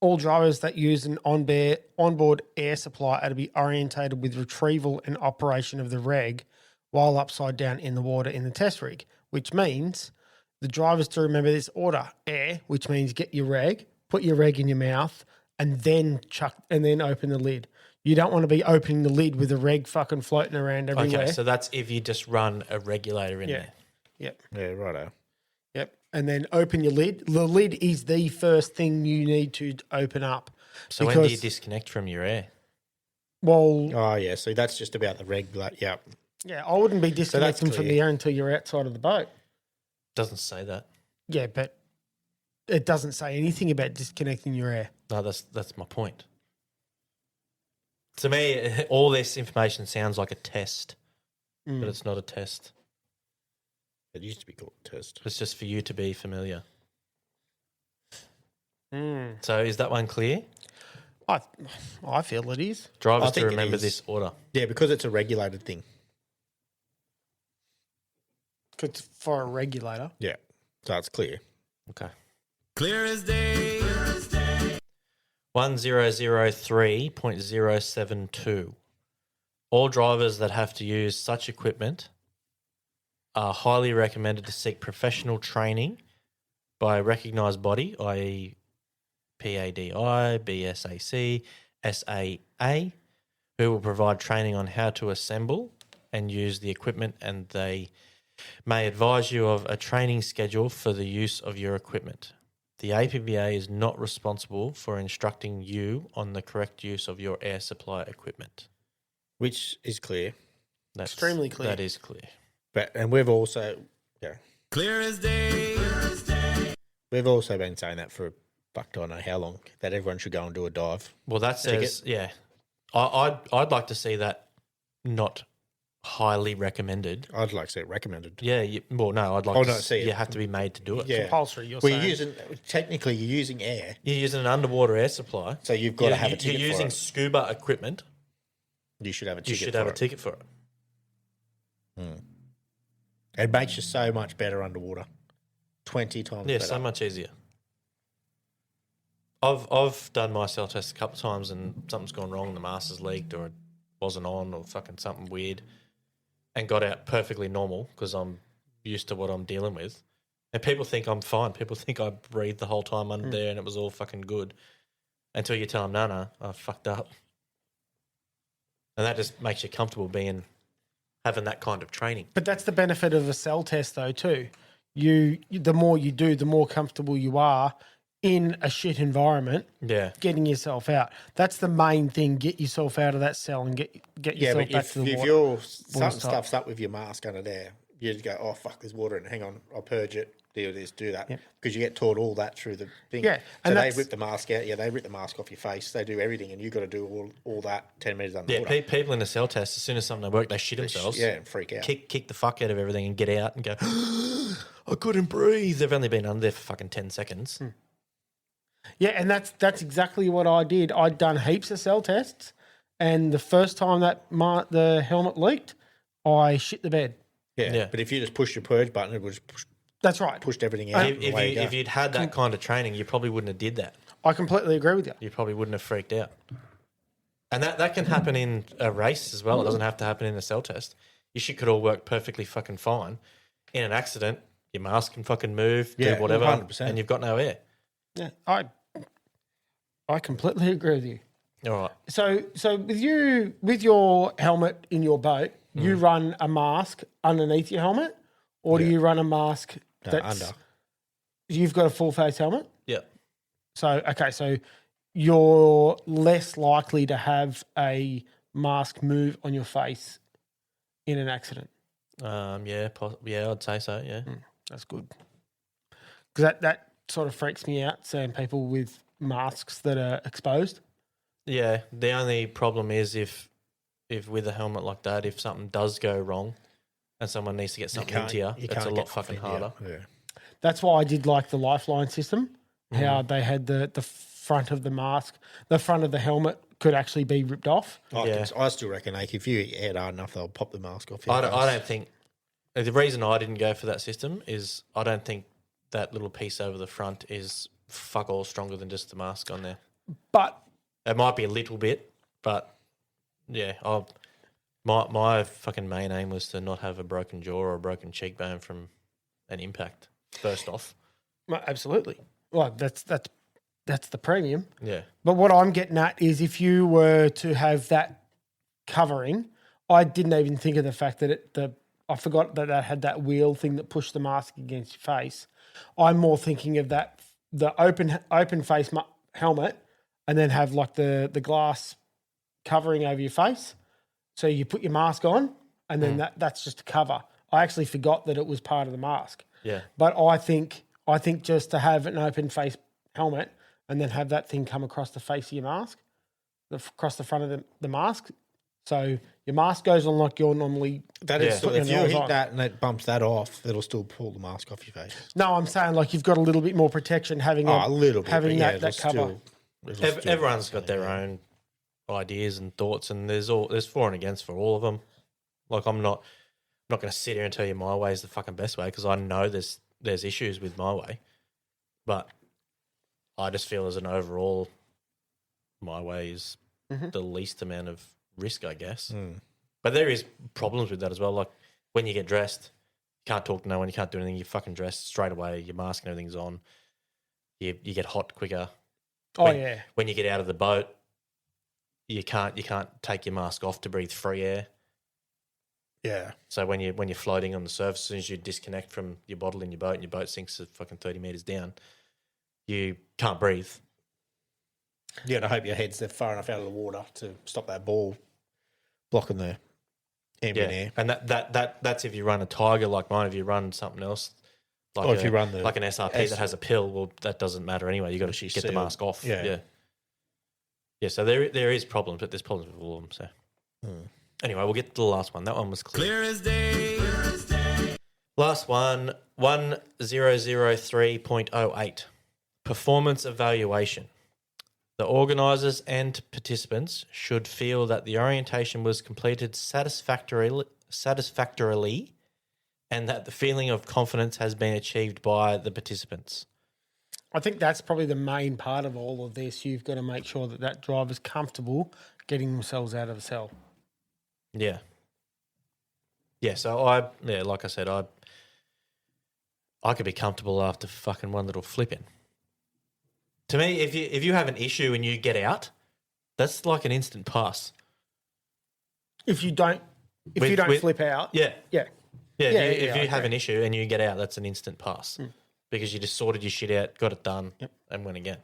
All drivers that use an onboard air supply are to be orientated with retrieval and operation of the reg while upside down in the water in the test rig, which means the drivers to remember this order: air, which means get your reg, put your reg in your mouth, and then open the lid. You don't want to be opening the lid with the reg fucking floating around everywhere. Okay, so that's if you just run a regulator in there. Yep. Yeah, righto. Yep. And then open your lid. The lid is the first thing you need to open up. So when do you disconnect from your air? Well, Oh, yeah. So that's just about the regular. Yeah. yeah, I wouldn't be disconnecting from clear. the air until you're outside of the boat. Doesn't say that. Yeah, but it doesn't say anything about disconnecting your air. No, that's my point. To me, all this information sounds like a test, but it's not a test. It used to be called test. It's just for you to be familiar. Mm. So is that one clear? I feel it is. Drivers I to think it remember is. this order. Yeah, because it's a regulated thing. It's for a regulator. Yeah. So it's clear. Okay. Clear as day. 1003.072. All drivers that have to use such equipment are highly recommended to seek professional training by a recognised body, i.e. PADI, BSAC, SAA, who will provide training on how to assemble and use the equipment, and they may advise you of a training schedule for the use of your equipment. The APBA is not responsible for instructing you on the correct use of your air supply equipment. Which is clear. That's Extremely clear. That is clear. And we've also, Clear as day. we've also been saying that for fuck I don't know how long, that everyone should go and do a dive. Well, that says, yeah. I'd like to see that not highly recommended. I'd like to see it recommended. Yeah, no, I'd like Oh, to no, see you it. have to be made to do it. Yeah. Compulsory, you're Well, saying. technically you're using air, You're using an underwater air supply. so you've got to have a ticket You're using for it. scuba equipment. You should have a You ticket should for have a it. ticket for it. It makes you so much better underwater. 20 times Yeah, better. so much easier. I've done my self test a couple of times and something's gone wrong. The master's leaked or it wasn't on or fucking something weird, and got out perfectly normal because I'm used to what I'm dealing with. And people think I'm fine. People think I breathed the whole time under there and it was all fucking good, until you tell them, no, I fucked up. And that just makes you comfortable having that kind of training. But that's the benefit of a cell test, though, too. The more you do, the more comfortable you are in a shit environment. Yeah. Getting yourself out. That's the main thing. Get yourself out of that cell and get Yeah, yourself but back if to the water. you're something stop. stuffs up with your mask under there, you just go, oh fuck, there's water in it. Hang on, I'll purge it. Do this, do that, because you get taught all that through the thing. Yeah, so and they that's- rip the mask out. Yeah, they rip the mask off your face. They do everything, and you got to do all that 10 meters Yeah, underwater. people in the cell test, as soon as something don't work, they shit themselves. Yeah, and freak out. Kick the fuck out of everything and get out and go, I couldn't breathe. They've only been under there for fucking 10 seconds. Yeah, and that's exactly what I did. I'd done heaps of cell tests, and the first time that the helmet leaked, I shit the bed. Yeah. But if you just push your purge button, it would just That's right. pushed everything out. and away you go. If you'd had that kind of training, you probably wouldn't have did that. I completely agree with you. You probably wouldn't have freaked out. And that can happen in a race as well. It doesn't have to happen in a cell test. Your shit could all work perfectly fucking fine. In an accident, your mask can fucking move, Yeah, do whatever, 100%. and you've got no air. Yeah, I completely agree with you. All right. So with your helmet in your boat, you run a mask underneath your helmet, or do you run a mask that's under. You've got a full face helmet. Yeah. So you're less likely to have a mask move on your face in an accident. Yeah, I'd say so, yeah. That's good. Because that sort of freaks me out, seeing people with masks that are exposed. Yeah, the only problem is if with a helmet like that, if something does go wrong and someone needs to get something into you, it's a can't lot get fucking nothing, harder. Yeah. That's why I did like the lifeline system, how they had the front of the mask, the front of the helmet could actually be ripped off. I still reckon, like, if you head hard enough, they'll pop the mask off. I don't think the reason I didn't go for that system is I don't think that little piece over the front is fuck all stronger than just the mask on there. But It might be a little bit, but yeah, my fucking main aim was to not have a broken jaw or a broken cheekbone from an impact. First off, well, absolutely. Well, that's the premium. yeah, But what I'm getting at is if you were to have that covering, I didn't even think of the fact that I forgot that had that wheel thing that pushed the mask against your face. I'm more thinking of the open face helmet, and then have like the glass covering over your face. So you put your mask on, and then that's just a cover. I actually forgot that it was part of the mask. yeah. But I think just to have an open face helmet and then have that thing come across the face of your mask, across the front of the mask. So your mask goes on like you're normally. That is Yeah. still, if you Putting it hit on. that and it bumps that off, it'll still pull the mask off your face. No, I'm saying like you've got a little bit more protection having A little bit, having but yeah, that cover. Everyone's got their own ideas and thoughts, and there's for and against for all of them. Like I'm not going to sit here and tell you my way is the fucking best way because I know there's issues with my way, but I just feel as an overall, my way is the least amount of risk, I guess. But there is problems with that as well. Like when you get dressed, you can't talk to no one, you can't do anything. You're fucking dressed straight away. Your mask and everything's on. You get hot quicker. Oh When- yeah. When you get out of the boat, you can't take your mask off to breathe free air. Yeah. So when you're floating on the surface, as soon as you disconnect from your bottle in your boat and your boat sinks to fucking 30 meters down, you can't breathe. You got to hope your head's there far enough out of the water to stop that ball blocking the ambient air. And that's if you run a Tiger like mine. If you run something else, like Or if you run like an SRP that has a pill, well, that doesn't matter anyway. You got to She's get the sealed. mask off. Yeah. Yeah. So there is problems, but there's problems with all of them. So anyway, we'll get to the last one. That one was clear. Clear as day. Last one, 1003.08. Performance evaluation. The organisers and participants should feel that the orientation was completed satisfactorily and that the feeling of confidence has been achieved by the participants. I think that's probably the main part of all of this. You've got to make sure that driver's comfortable getting themselves out of the cell. Yeah. Yeah, so like I said, I could be comfortable after fucking one little flip in. To me, if you have an issue and you get out, that's like an instant pass. If you don't flip out, Yeah. yeah. If you have okay. an issue and you get out, that's an instant pass because you just sorted your shit out, got it done, and went again.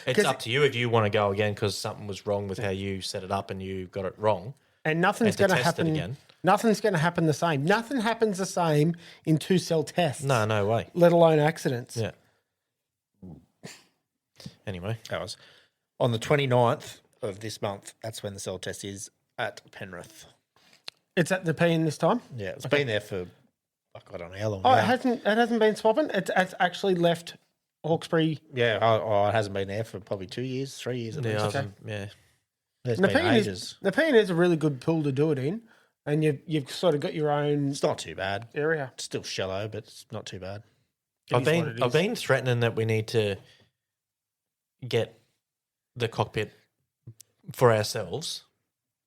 It's 'Cause up to you if you want to go again because something was wrong with how you set it up and you got it wrong. And nothing's And to going to test it happen again. Nothing's going to happen the same. Nothing happens the same in 2-cell tests. No way. Let alone accidents. Yeah. Anyway, That was on the 29th of this month. That's when the cell test is at Penrith. It's at the P in this time. Yeah, it's been there for, I don't know how long. Oh, now. it hasn't been swapping. It's actually left Hawkesbury. Yeah, it hasn't been there for probably 2 years, 3 years at least. yeah. It's The been P ages. the P is a really good pool to do it in, and you've sort of got your own It's not too bad. area. It's still shallow, but it's not too bad. I've is what it been is. I've been threatening that we need to get the cockpit for ourselves,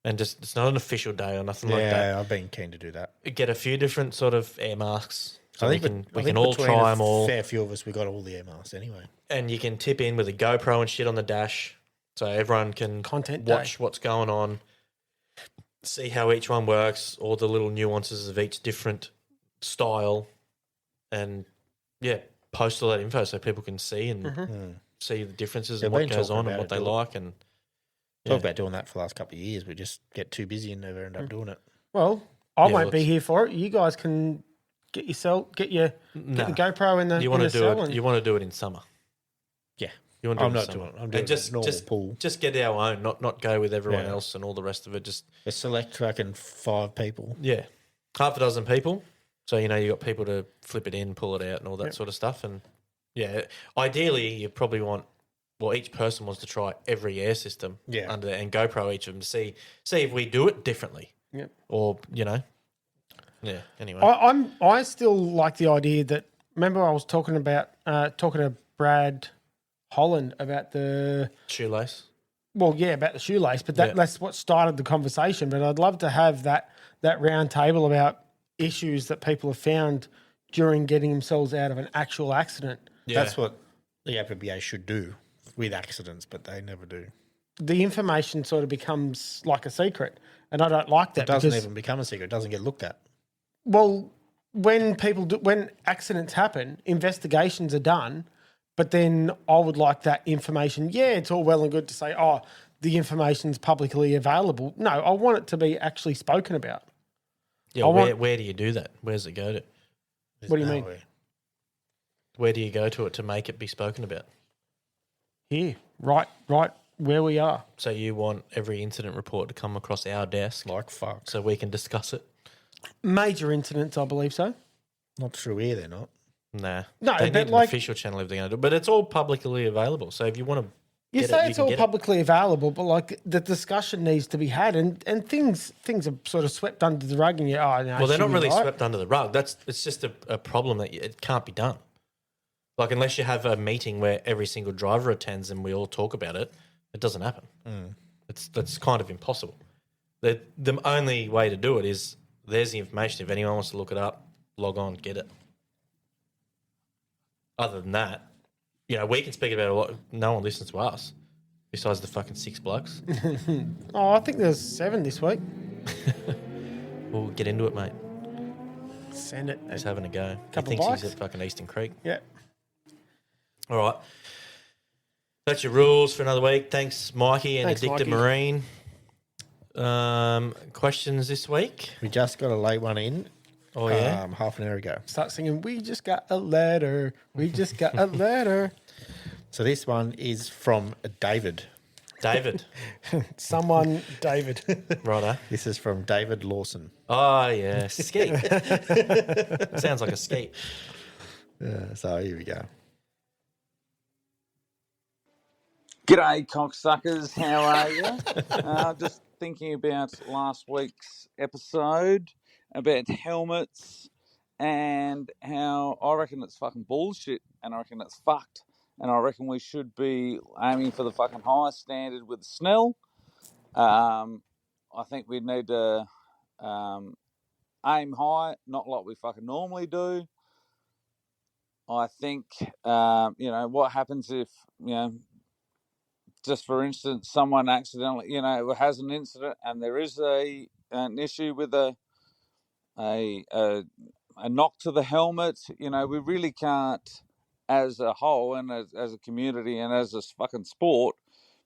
and just it's not an official day or nothing like that. Yeah, I've been keen to do that. Get a few different sort of air masks. So we can I think all between try a them all, fair few of us, we got all the air masks anyway. and you can tip in with a GoPro and shit on the dash, so everyone can Content watch day. what's going on, see how each one works, all the little nuances of each different style, and post all that info so people can see and see the differences They've and what been goes talking on and about what it, they Bill. like. And Talk about doing that for the last couple of years. We just get too busy and never end up doing it. Well, I Yeah, won't well, be here for it. You guys can get your Nah. GoPro in the you want want to to do cell it. and You want to do it in summer. Yeah. You want to do I'm it not in summer. doing it. I'm And doing just a normal pool. Just get our own, not go with everyone Yeah. else and all the rest of it. Just A select fucking 5 people. half a dozen people. So you got people to flip it in, pull it out, and all that sort of stuff. And ideally you probably want. Well, each person wants to try every air system under there and GoPro each of them to see if we do it differently. Yep. Or anyway. I still like the idea that. Remember, I was talking to Brad Holland about the Shoelace. about the shoelace, but that's what started the conversation. But I'd love to have that round table about issues that people have found during getting themselves out of an actual accident. Yeah. That's what the APBA should do with accidents, but they never do. The information sort of becomes like a secret, and I don't like that. It doesn't because, even become a secret. It doesn't get looked at. well, when accidents happen, investigations are done, but then I would like that information. Yeah, it's all well and good to say, oh, the information's publicly available. No, I want it to be actually spoken about. Yeah, where do you do that? Where does it go to? What do you mean? Nowhere. Where do you go to it to make it be spoken about? Here, right where we are. So you want every incident report to come across our desk Like fuck. so we can discuss it? Major incidents, I believe so. Not through here, they're not. Nah. No, they but need an like- official channel if they're going to do it. But it's all publicly available. So if you want to You get say it, it's you all can get publicly available, but like the discussion needs to be had, and things are sort of swept under the rug, and Well, they're not really right. swept under the rug. It's just a problem that it can't be done. Like unless you have a meeting where every single driver attends and we all talk about it, it doesn't happen. That's kind of impossible. The only way to do it is there's the information. If anyone wants to look it up, log on, get it. Other than that, we can speak about it a lot. No one listens to us besides the fucking 6 blokes. Oh, I think there's 7 this week. We'll get into it, mate. Send it. He's having a go. Couple he thinks likes. he's at fucking Eastern Creek. Yeah. All right. That's your rules for another week. Thanks, Mikey and Thanks, Addicted Mikey. Marine. Questions this week? We just got a late one in. Oh, yeah? Half an hour ago. Start singing, we just got a letter. We just got a letter. So this one is from David. David. Someone, David. Righto. This is from David Lawson. Oh, yeah. Skeet. Sounds like a skeet. So here we go. G'day, cocksuckers. How are you? Just thinking about last week's episode about helmets and how I reckon it's fucking bullshit and I reckon it's fucked and I reckon we should be aiming for the fucking highest standard with Snell. I think we need to aim high, not like we fucking normally do. I think, what happens if, just for instance, someone accidentally, has an incident and there is an issue with a knock to the helmet. We really can't, as a whole and as a community and as a fucking sport,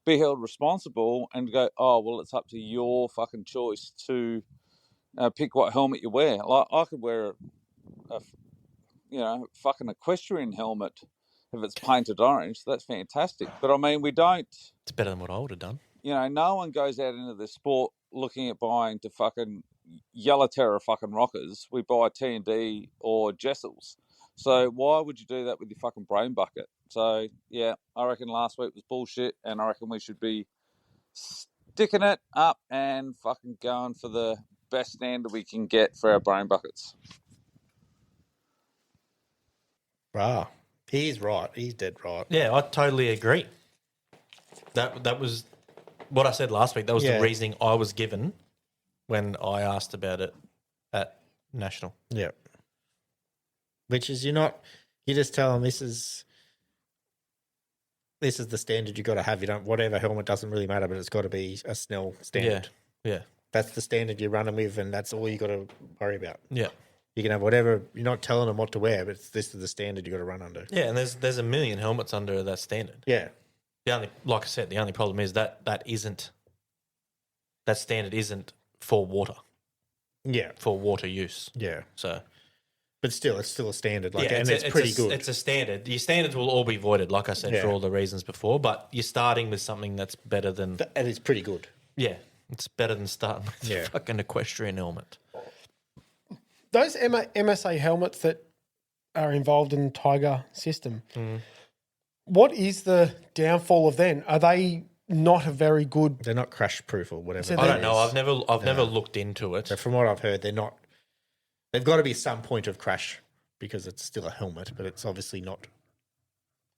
be held responsible and go, oh, well, it's up to your fucking choice to pick what helmet you wear. Like, I could wear a fucking equestrian helmet if it's painted orange. That's fantastic. But I mean, we don't. It's better than what I would have done. No one goes out into the sport looking at buying to fucking Yellow Terror fucking rockers. We buy T&D or Jessels. So why would you do that with your fucking brain bucket? So, yeah, I reckon last week was bullshit and I reckon we should be sticking it up and fucking going for the best standard we can get for our brain buckets. Ah, he's right. He's dead right. Yeah, I totally agree. That was what I said last week. That was Yeah. the reasoning I was given when I asked about it at National. Yeah. Which is you just tell them this is the standard you got to have. You don't, whatever helmet doesn't really matter, but it's got to be a Snell standard. Yeah. That's the standard you're running with, and that's all you got to worry about. Yeah. You can have whatever. You're not telling them what to wear, but this is the standard you got to run under. Yeah, and there's a million helmets under that standard. Yeah. Like I said, the only problem is that standard isn't for water, Yeah. for water use. Yeah. So But still, it's still a standard. Like, yeah, and it's pretty good. It's a standard. Your standards will all be voided, like I said, Yeah. for all the reasons before. But you're starting with something that's better than And it's pretty good. yeah, it's better than starting with Yeah. a fucking equestrian helmet. Those MSA helmets that are involved in the Tiger system, what is the downfall of them? Are they not a very good... They're not crash proof or whatever. So I they- don't know. I've never looked into it. So from what I've heard, they're not. They've got to be some point of crash because it's still a helmet, but it's obviously not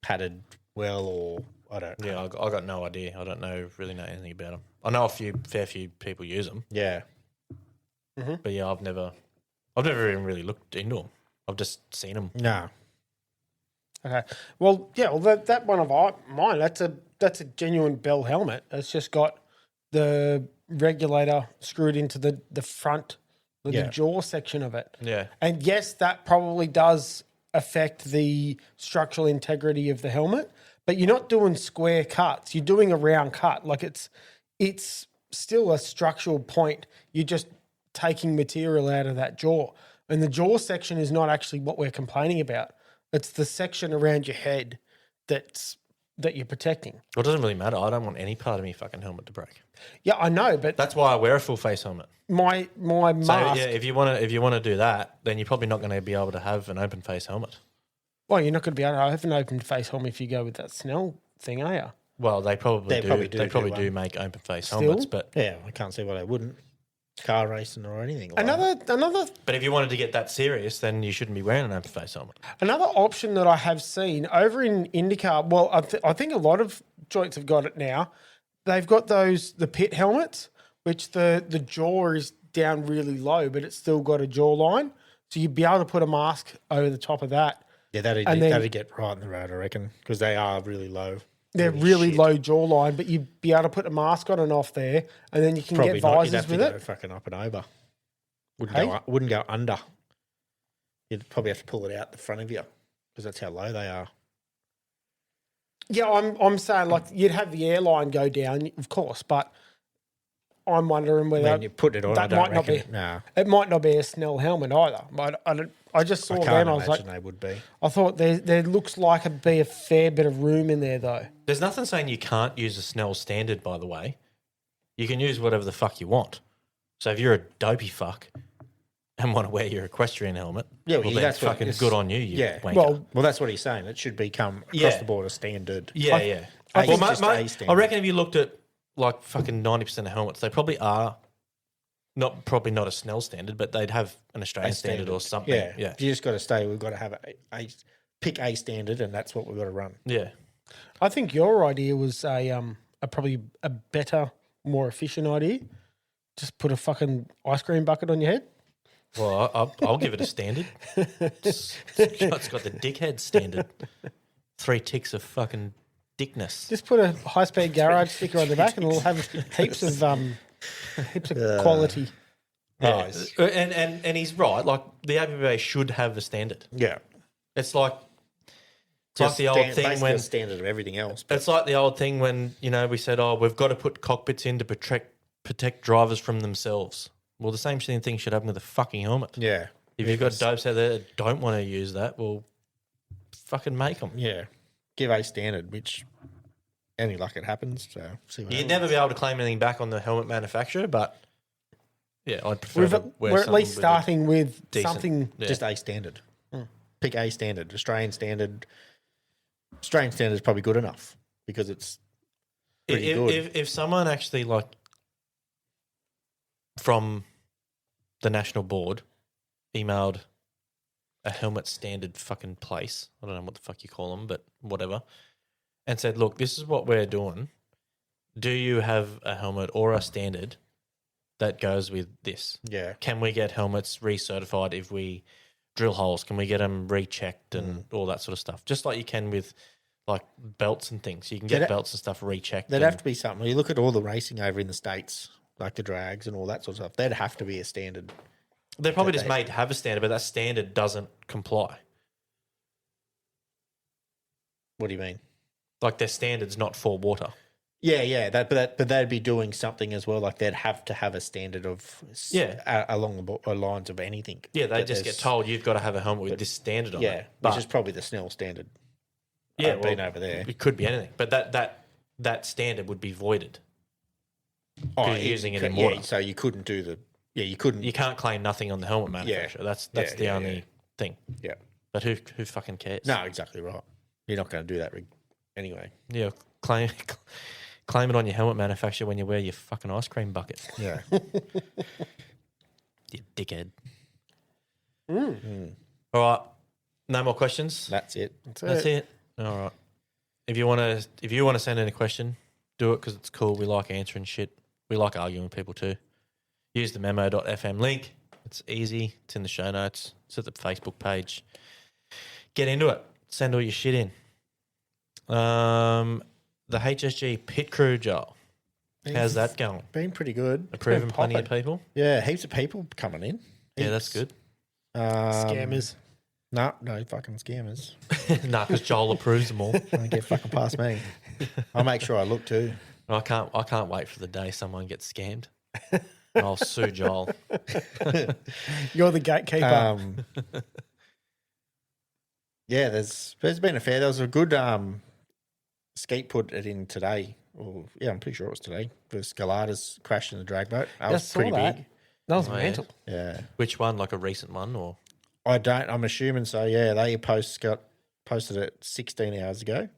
padded well, or I don't know. Yeah, I got no idea. I don't really know anything about them. I know fair few people use them, Yeah. but yeah, I've never even really looked into them. I've just seen them. No. Okay. Well, yeah. Well, that one of mine. That's a genuine Bell helmet. It's just got the regulator screwed into the front, the Yeah. jaw section of it. Yeah, And yes, that probably does affect the structural integrity of the helmet. But you're not doing square cuts. You're doing a round cut. Like it's still a structural point. You're just taking material out of that jaw. And the jaw section is not actually what we're complaining about. It's the section around your head that you're protecting. well, it doesn't really matter. I don't want any part of me fucking helmet to break. Yeah, I know, but That's why I wear a full face helmet. my mask. So yeah, if you want to do that, then you're probably not going to be able to have an open face helmet. Well, you're not going to be able to have an open face helmet if you go with that Snell thing, are you? Well, they probably They do. probably They do probably do do one. make open face Still? helmets, but Yeah, I can't see why they wouldn't. Car racing or anything. Like that. Another if you wanted to get that serious, then you shouldn't be wearing an open face helmet. Another option that I have seen over in IndyCar, well, I think a lot of joints have got it now. They've got the pit helmets, which the jaw is down really low, but it's still got a jawline. So you'd be able to put a mask over the top of that. Yeah, that'd And then- get right in the road, I reckon, because they are really low. They're really shit. low jawline, but you'd be able to put a mask on and off there, and then you can Probably get not. You'd visors have to with go it. fucking up and over. Hey? Wouldn't go under. You'd probably have to pull it out the front of you because that's how low they are. Yeah, I'm saying like you'd have the airline go down, of course, but I'm wondering whether When you put it on, I that don't might not reckon. be. Nah, It might not be a Snell helmet either. But I just saw I them. can't I was imagine like, they would be. I thought there looks like it'd be a fair bit of room in there though. There's nothing saying you can't use a Snell standard, by the way. You can use whatever the fuck you want. So if you're a dopey fuck and want to wear your equestrian helmet, Yeah, well, well, then that's what fucking it's- good on you, you Yeah. wanker. Well, that's what he's saying. It should become across Yeah. the board a standard. Yeah, I yeah. think Well, just mate, a I standard. reckon if you looked at like fucking 90% of helmets, they probably are probably not a Snell standard, but they'd have an Australian standard or something. Yeah, Yeah. You just got to stay. We've got to have pick a standard, and that's what we've got to run. Yeah. I think your idea was a probably a better, more efficient idea. Just put a fucking ice cream bucket on your head. Well, I'll give it a standard. It's got the dickhead standard. 3 ticks of fucking dickness. Just put a high speed garage sticker on the back, and it'll have heaps of quality. Yeah. Nice. And he's right. Like the APBA should have a standard. Yeah, It's like the old thing basically when a standard of everything else. But it's like the old thing when we said, oh, we've got to put cockpits in to protect drivers from themselves. Well, the same thing should happen with a fucking helmet. yeah, If you've got dopes out there that don't want to use that, well, fucking make them. yeah, give a standard, which any luck it happens. So see what You'd happens. never be able to claim anything back on the helmet manufacturer, but yeah, I'd prefer to wear We're at something least with a starting with decent- something. yeah. just a standard. Pick a standard. Australian standard. Australian standard is probably good enough because it's pretty good. If someone actually like from the national board emailed a helmet standard fucking place, I don't know what the fuck you call them, but whatever, and said, look, this is what we're doing. Do you have a helmet or a standard that goes with this? Yeah, Can we get helmets recertified if we drill holes? Can we get them rechecked and all that sort of stuff? Just like you can with like belts and things. You can get There'd- belts and stuff rechecked. there'd and- have to be something. You look at all the racing over in the States, like the drags and all that sort of stuff. There'd have to be a standard. They're probably that just they- made to have a standard, but that standard doesn't comply. What do you mean? Like their standard's not for water. Yeah, but they'd be doing something as well. Like they'd have to have a standard of along the lines of anything. Yeah, they That just get there's- told you've got to have a helmet with this standard on Yeah, it. which But is probably the Snell standard. yeah, been over there. It could be anything, but that standard would be voided. you're using it in yeah, water. so you couldn't do the. Yeah, you couldn't. You can't claim nothing on the helmet manufacturer. That's Yeah, the yeah, only yeah. thing. Yeah. But who fucking cares? No, exactly right. You're not going to do that anyway. Yeah, claim it on your helmet manufacturer when you wear your fucking ice cream bucket. Yeah. You dickhead. All right. No more questions? That's it. That's it. All right. if you want to send in a question, do it because it's cool. We like answering shit. We like arguing with people too. Use the memo.fm link. It's easy. It's in the show notes. It's at the Facebook page. Get into it. Send all your shit in. The HSG pit crew, Joel. How's that going? Been pretty good. Approving plenty of people? Yeah, heaps of people coming in. Yeah, that's good. Scammers. No fucking scammers. Nah, because Joel approves them all. Don't get fucking past me. I'll make sure I look too. I can't wait for the day someone gets scammed. I'll sue Joel. You're the gatekeeper. Yeah, there's been a fair. There was a good skeet put it in today. Or yeah, I'm pretty sure it was today. The Scalada's crashed in the drag boat. That was saw pretty that. big. That was Oh, yeah. mental. Yeah, Which one? Like a recent one or? I'm assuming so. Yeah, they posted it 16 hours ago,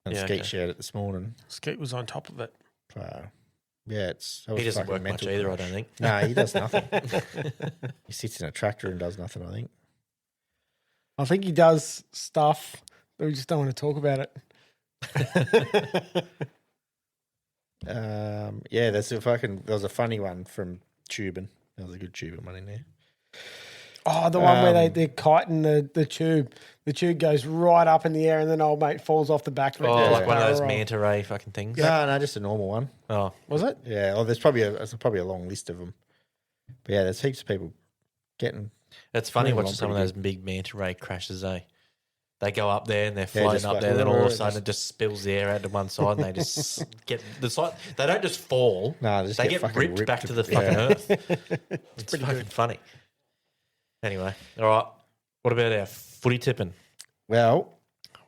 and Yeah, Skeet okay. shared it this morning. Skeet was on top of it. So yeah, He doesn't work much either, I don't think. No, he does nothing. He sits in a tractor and does nothing. I think. I think he does stuff, but we just don't want to talk about it. Yeah, there was a funny one from Tubin. There was a good Tubin one in there. Oh, the one where they're kiting the tube. The tube goes right up in the air and then old mate falls off the back of it. Oh, Goes like one of barrel those roll. manta ray fucking things. No, just a normal one. Oh, Was it? Yeah, well, there's probably a long list of them. But yeah, there's heaps of people getting. it's funny Moving watching on some of pretty those big manta ray crashes. They go up there and they're Yeah, floating just up like, there. Then all of a just- sudden it just spills the air out to one side and they just get the side. They don't just fall. No, they just they get get fucking ripped back ripped to the to- fucking yeah. earth. It's fucking funny. Anyway, all right. What about our footy tipping? Well,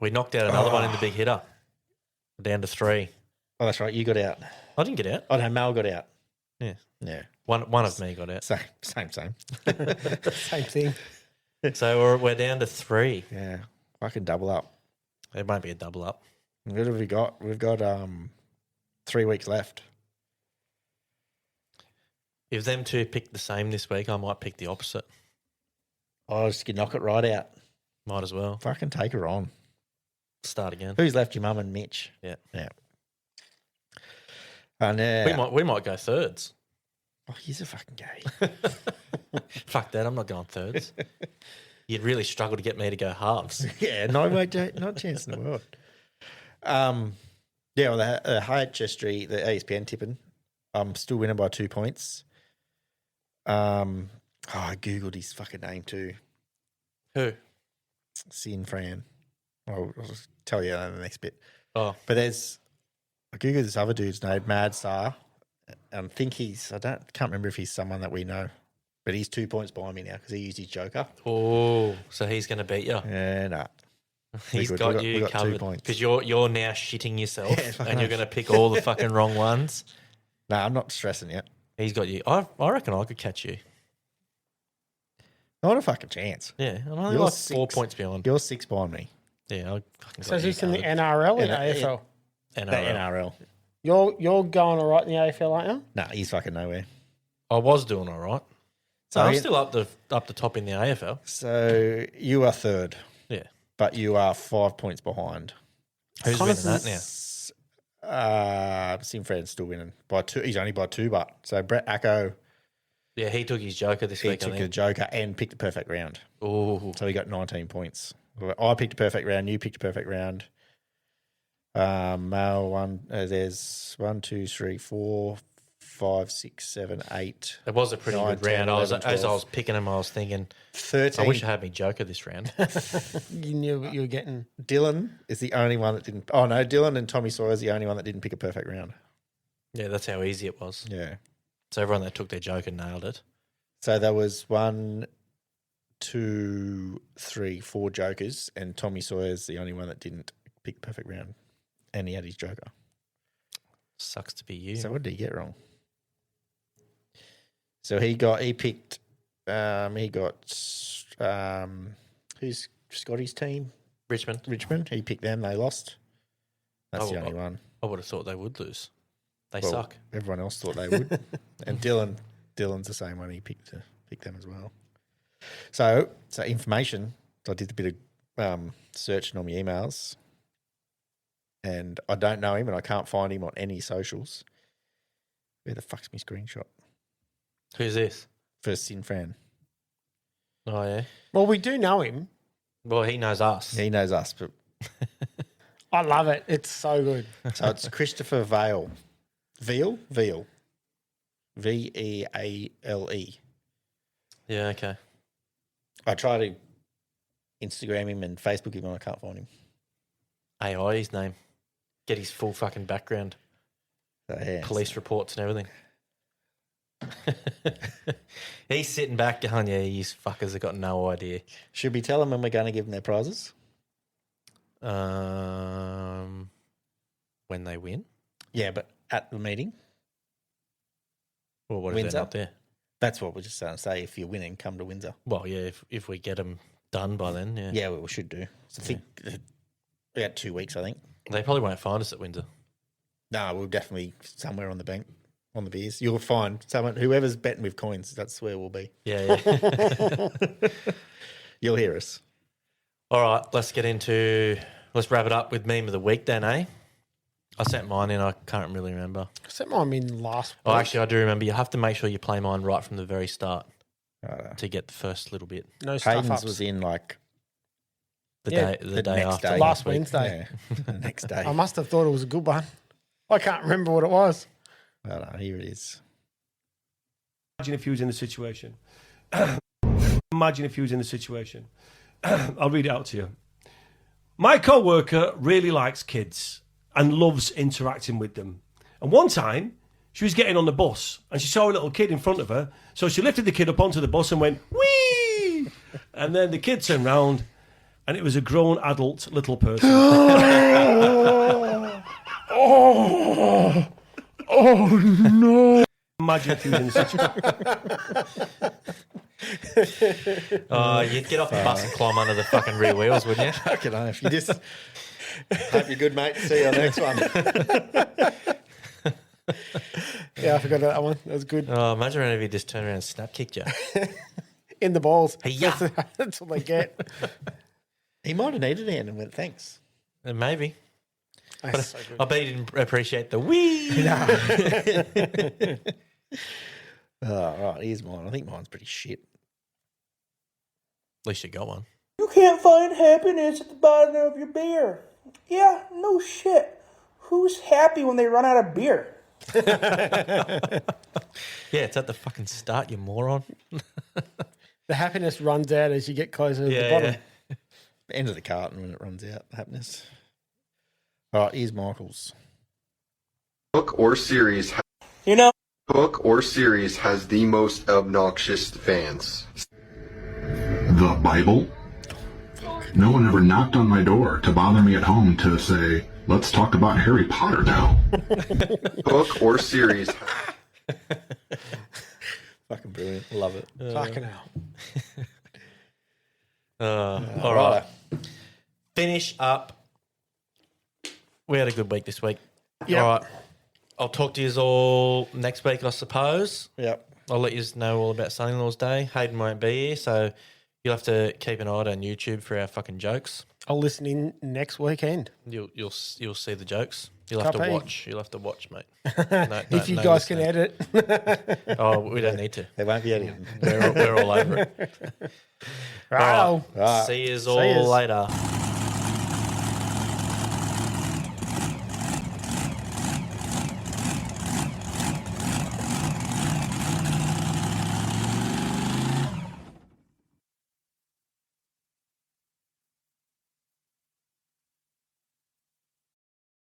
We knocked out another one in the big hitter. We're down to 3. oh, that's right. You got out. I didn't get out. Oh no, Mal got out. Yeah, Yeah, one of me got out. same. Same thing. So we're down to 3. Yeah, I can double up. It won't be a double up. What have we got? We've got 3 weeks left. If them two pick the same this week, I might pick the opposite. Oh, just knock it right out. Might as well Fucking take her on. start again. Who's left? Your mum and Mitch. Yeah. Yeah. And We might go thirds. Oh, he's a fucking gay. Fuck that! I'm not going thirds. You'd really struggle to get me to go halves. Yeah, no, mate, not a chance in the world. Yeah, well, the Hyatt Chestry, the ESPN tipping, I'm still winning by 2 points. I googled his fucking name too, Who? Sin Fran. I'll just tell you in the next bit. Oh, But I googled this other dude's name, Mad Star. I think can't remember if he's someone that we know, but he's 2 points behind me now because he used his joker. oh, so he's going to beat you. Yeah, no. He's good. got We you got 2 covered points. because you're now shitting yourself Yeah, fucking and you're oath. going to pick all the fucking wrong ones. No, I'm not stressing yet. He's got you. I reckon I could catch you. Not a fucking chance. Yeah, I'm only You're like 4 6. points behind. You're 6 behind me. Yeah, I fucking So got is you this in the covered. NRL or Yeah, AFL? The NRL. NRL. You're going all right in the AFL, aren't you? No, he's fucking nowhere. I was doing all right. So So I'm he- still up the top in the AFL. So you are third, Yeah. but you are 5 points behind. Who's Kind of winning that now? Sinfred's still winning by 2. He's only by 2, but so Brett Acco, Yeah, he took his joker this he week. took I a think. joker and picked the perfect round. Oh, So he got 19 points. I picked a perfect round. You picked a perfect round. Male one. There's 1, 2, 3, 4, 5, 6, 7, 8, it was a pretty 9, good round. 10, 11, As I 12. was picking him, I was thinking, 13. I wish I had me joker this round. You knew what you were getting. Dylan is the only one that didn't. Oh no, Dylan and Tommy Sawyer is the only one that didn't pick a perfect round. Yeah, that's how easy it was. Yeah. So everyone that took their joker nailed it. So there was 1, 2, 3, 4 jokers, and Tommy Sawyer's the only one that didn't pick the perfect round, and he had his joker. Sucks to be you. So what did he get wrong? So he picked who's Scotty's team? Richmond. Richmond. He picked them. They lost. That's Oh, the only one. I would have thought they would lose. They Well, suck. Everyone else thought they would, and Dylan's the same one. He picked them as well. So information. So I did a bit of searching on my emails. and I don't know him, and I can't find him on any socials. Where the fuck's my screenshot? Who's this? For Sin Fran. Oh, yeah. Well, we do know him. Well, he knows us. He knows us, but I love it. It's so good. so it's Christopher Vale. Veal? Veal. Veale. Yeah, okay. I try to Instagram him and Facebook him, and I can't find him. AI, his name. Get his full fucking background. So, yeah, Police reports and everything. He's sitting back going, yeah, these fuckers have got no idea. Should we tell them when we're going to give them their prizes? When they win? Yeah, but at the meeting. Well, what if Windsor? they're not there? That's what we're just saying. Say if you're winning, come to Windsor. Well, yeah, if we get them done by then, yeah. Yeah, we should do. So I think about 2 weeks, I think. They probably won't find us at Windsor. No, we'll definitely somewhere on the bank, on the beers. You'll find someone, whoever's betting with coins, that's where we'll be. Yeah, yeah. You'll hear us. All right, let's wrap it up with meme of the week then, eh? I sent mine in. I can't really remember. I sent mine in last Oh, week. actually, I do remember. You have to make sure you play mine right from the very start Right. to get the first little bit. No stuff Hayden's ups. was in like The Yeah, day next after day. Last week. Wednesday. Yeah, the next day. I must have thought it was a good one. I can't remember what it was. I don't know, here it is. Imagine if you was in the situation. Imagine if you was in the situation. I'll read it out to you. My co-worker really likes kids and loves interacting with them. And one time, she was getting on the bus and she saw a little kid in front of her. So she lifted the kid up onto the bus and went, whee! And then the kid turned round and it was a grown adult little person. Oh no! Imagine if you was in the situation. Oh, you'd get off the bus and climb under the fucking rear wheels, wouldn't you? Fucking hell, if you just hope you're good, mate. See you on the next one. Yeah, I forgot that one. That was good. Oh, imagine if he just turned around and snap kicked you. In the balls. Hey-ya. That's what they get. He might have needed it and went, thanks. Maybe. That's so good. I bet he didn't appreciate the wee. Oh, right, here's mine. I think mine's pretty shit. At least you got one. You can't find happiness at the bottom of your beer. Yeah, no shit. Who's happy when they run out of beer? Yeah, it's at the fucking start, you moron. The happiness runs out as you get closer to the bottom. End of the carton when it runs out, happiness. All right, here's Michael's. Book or series You know, has the most obnoxious fans. The Bible? No one ever knocked on my door to bother me at home to say, let's talk about Harry Potter now. Book or series. Fucking brilliant. Love it. Fucking hell. All right. Finish up. We had a good week this week. Yep. All right. I'll talk to you all next week, I suppose. Yep. I'll let you know all about Son-in-Law's Day. Hayden won't be here, so you'll have to keep an eye out on YouTube for our fucking jokes. I'll listen in next weekend. You'll see the jokes. You'll have to Copy. watch. You'll have to watch, mate. No, If you guys can listening. edit. Oh, we don't need to. They won't be editing. We're all over it. Right. All right. See you all later.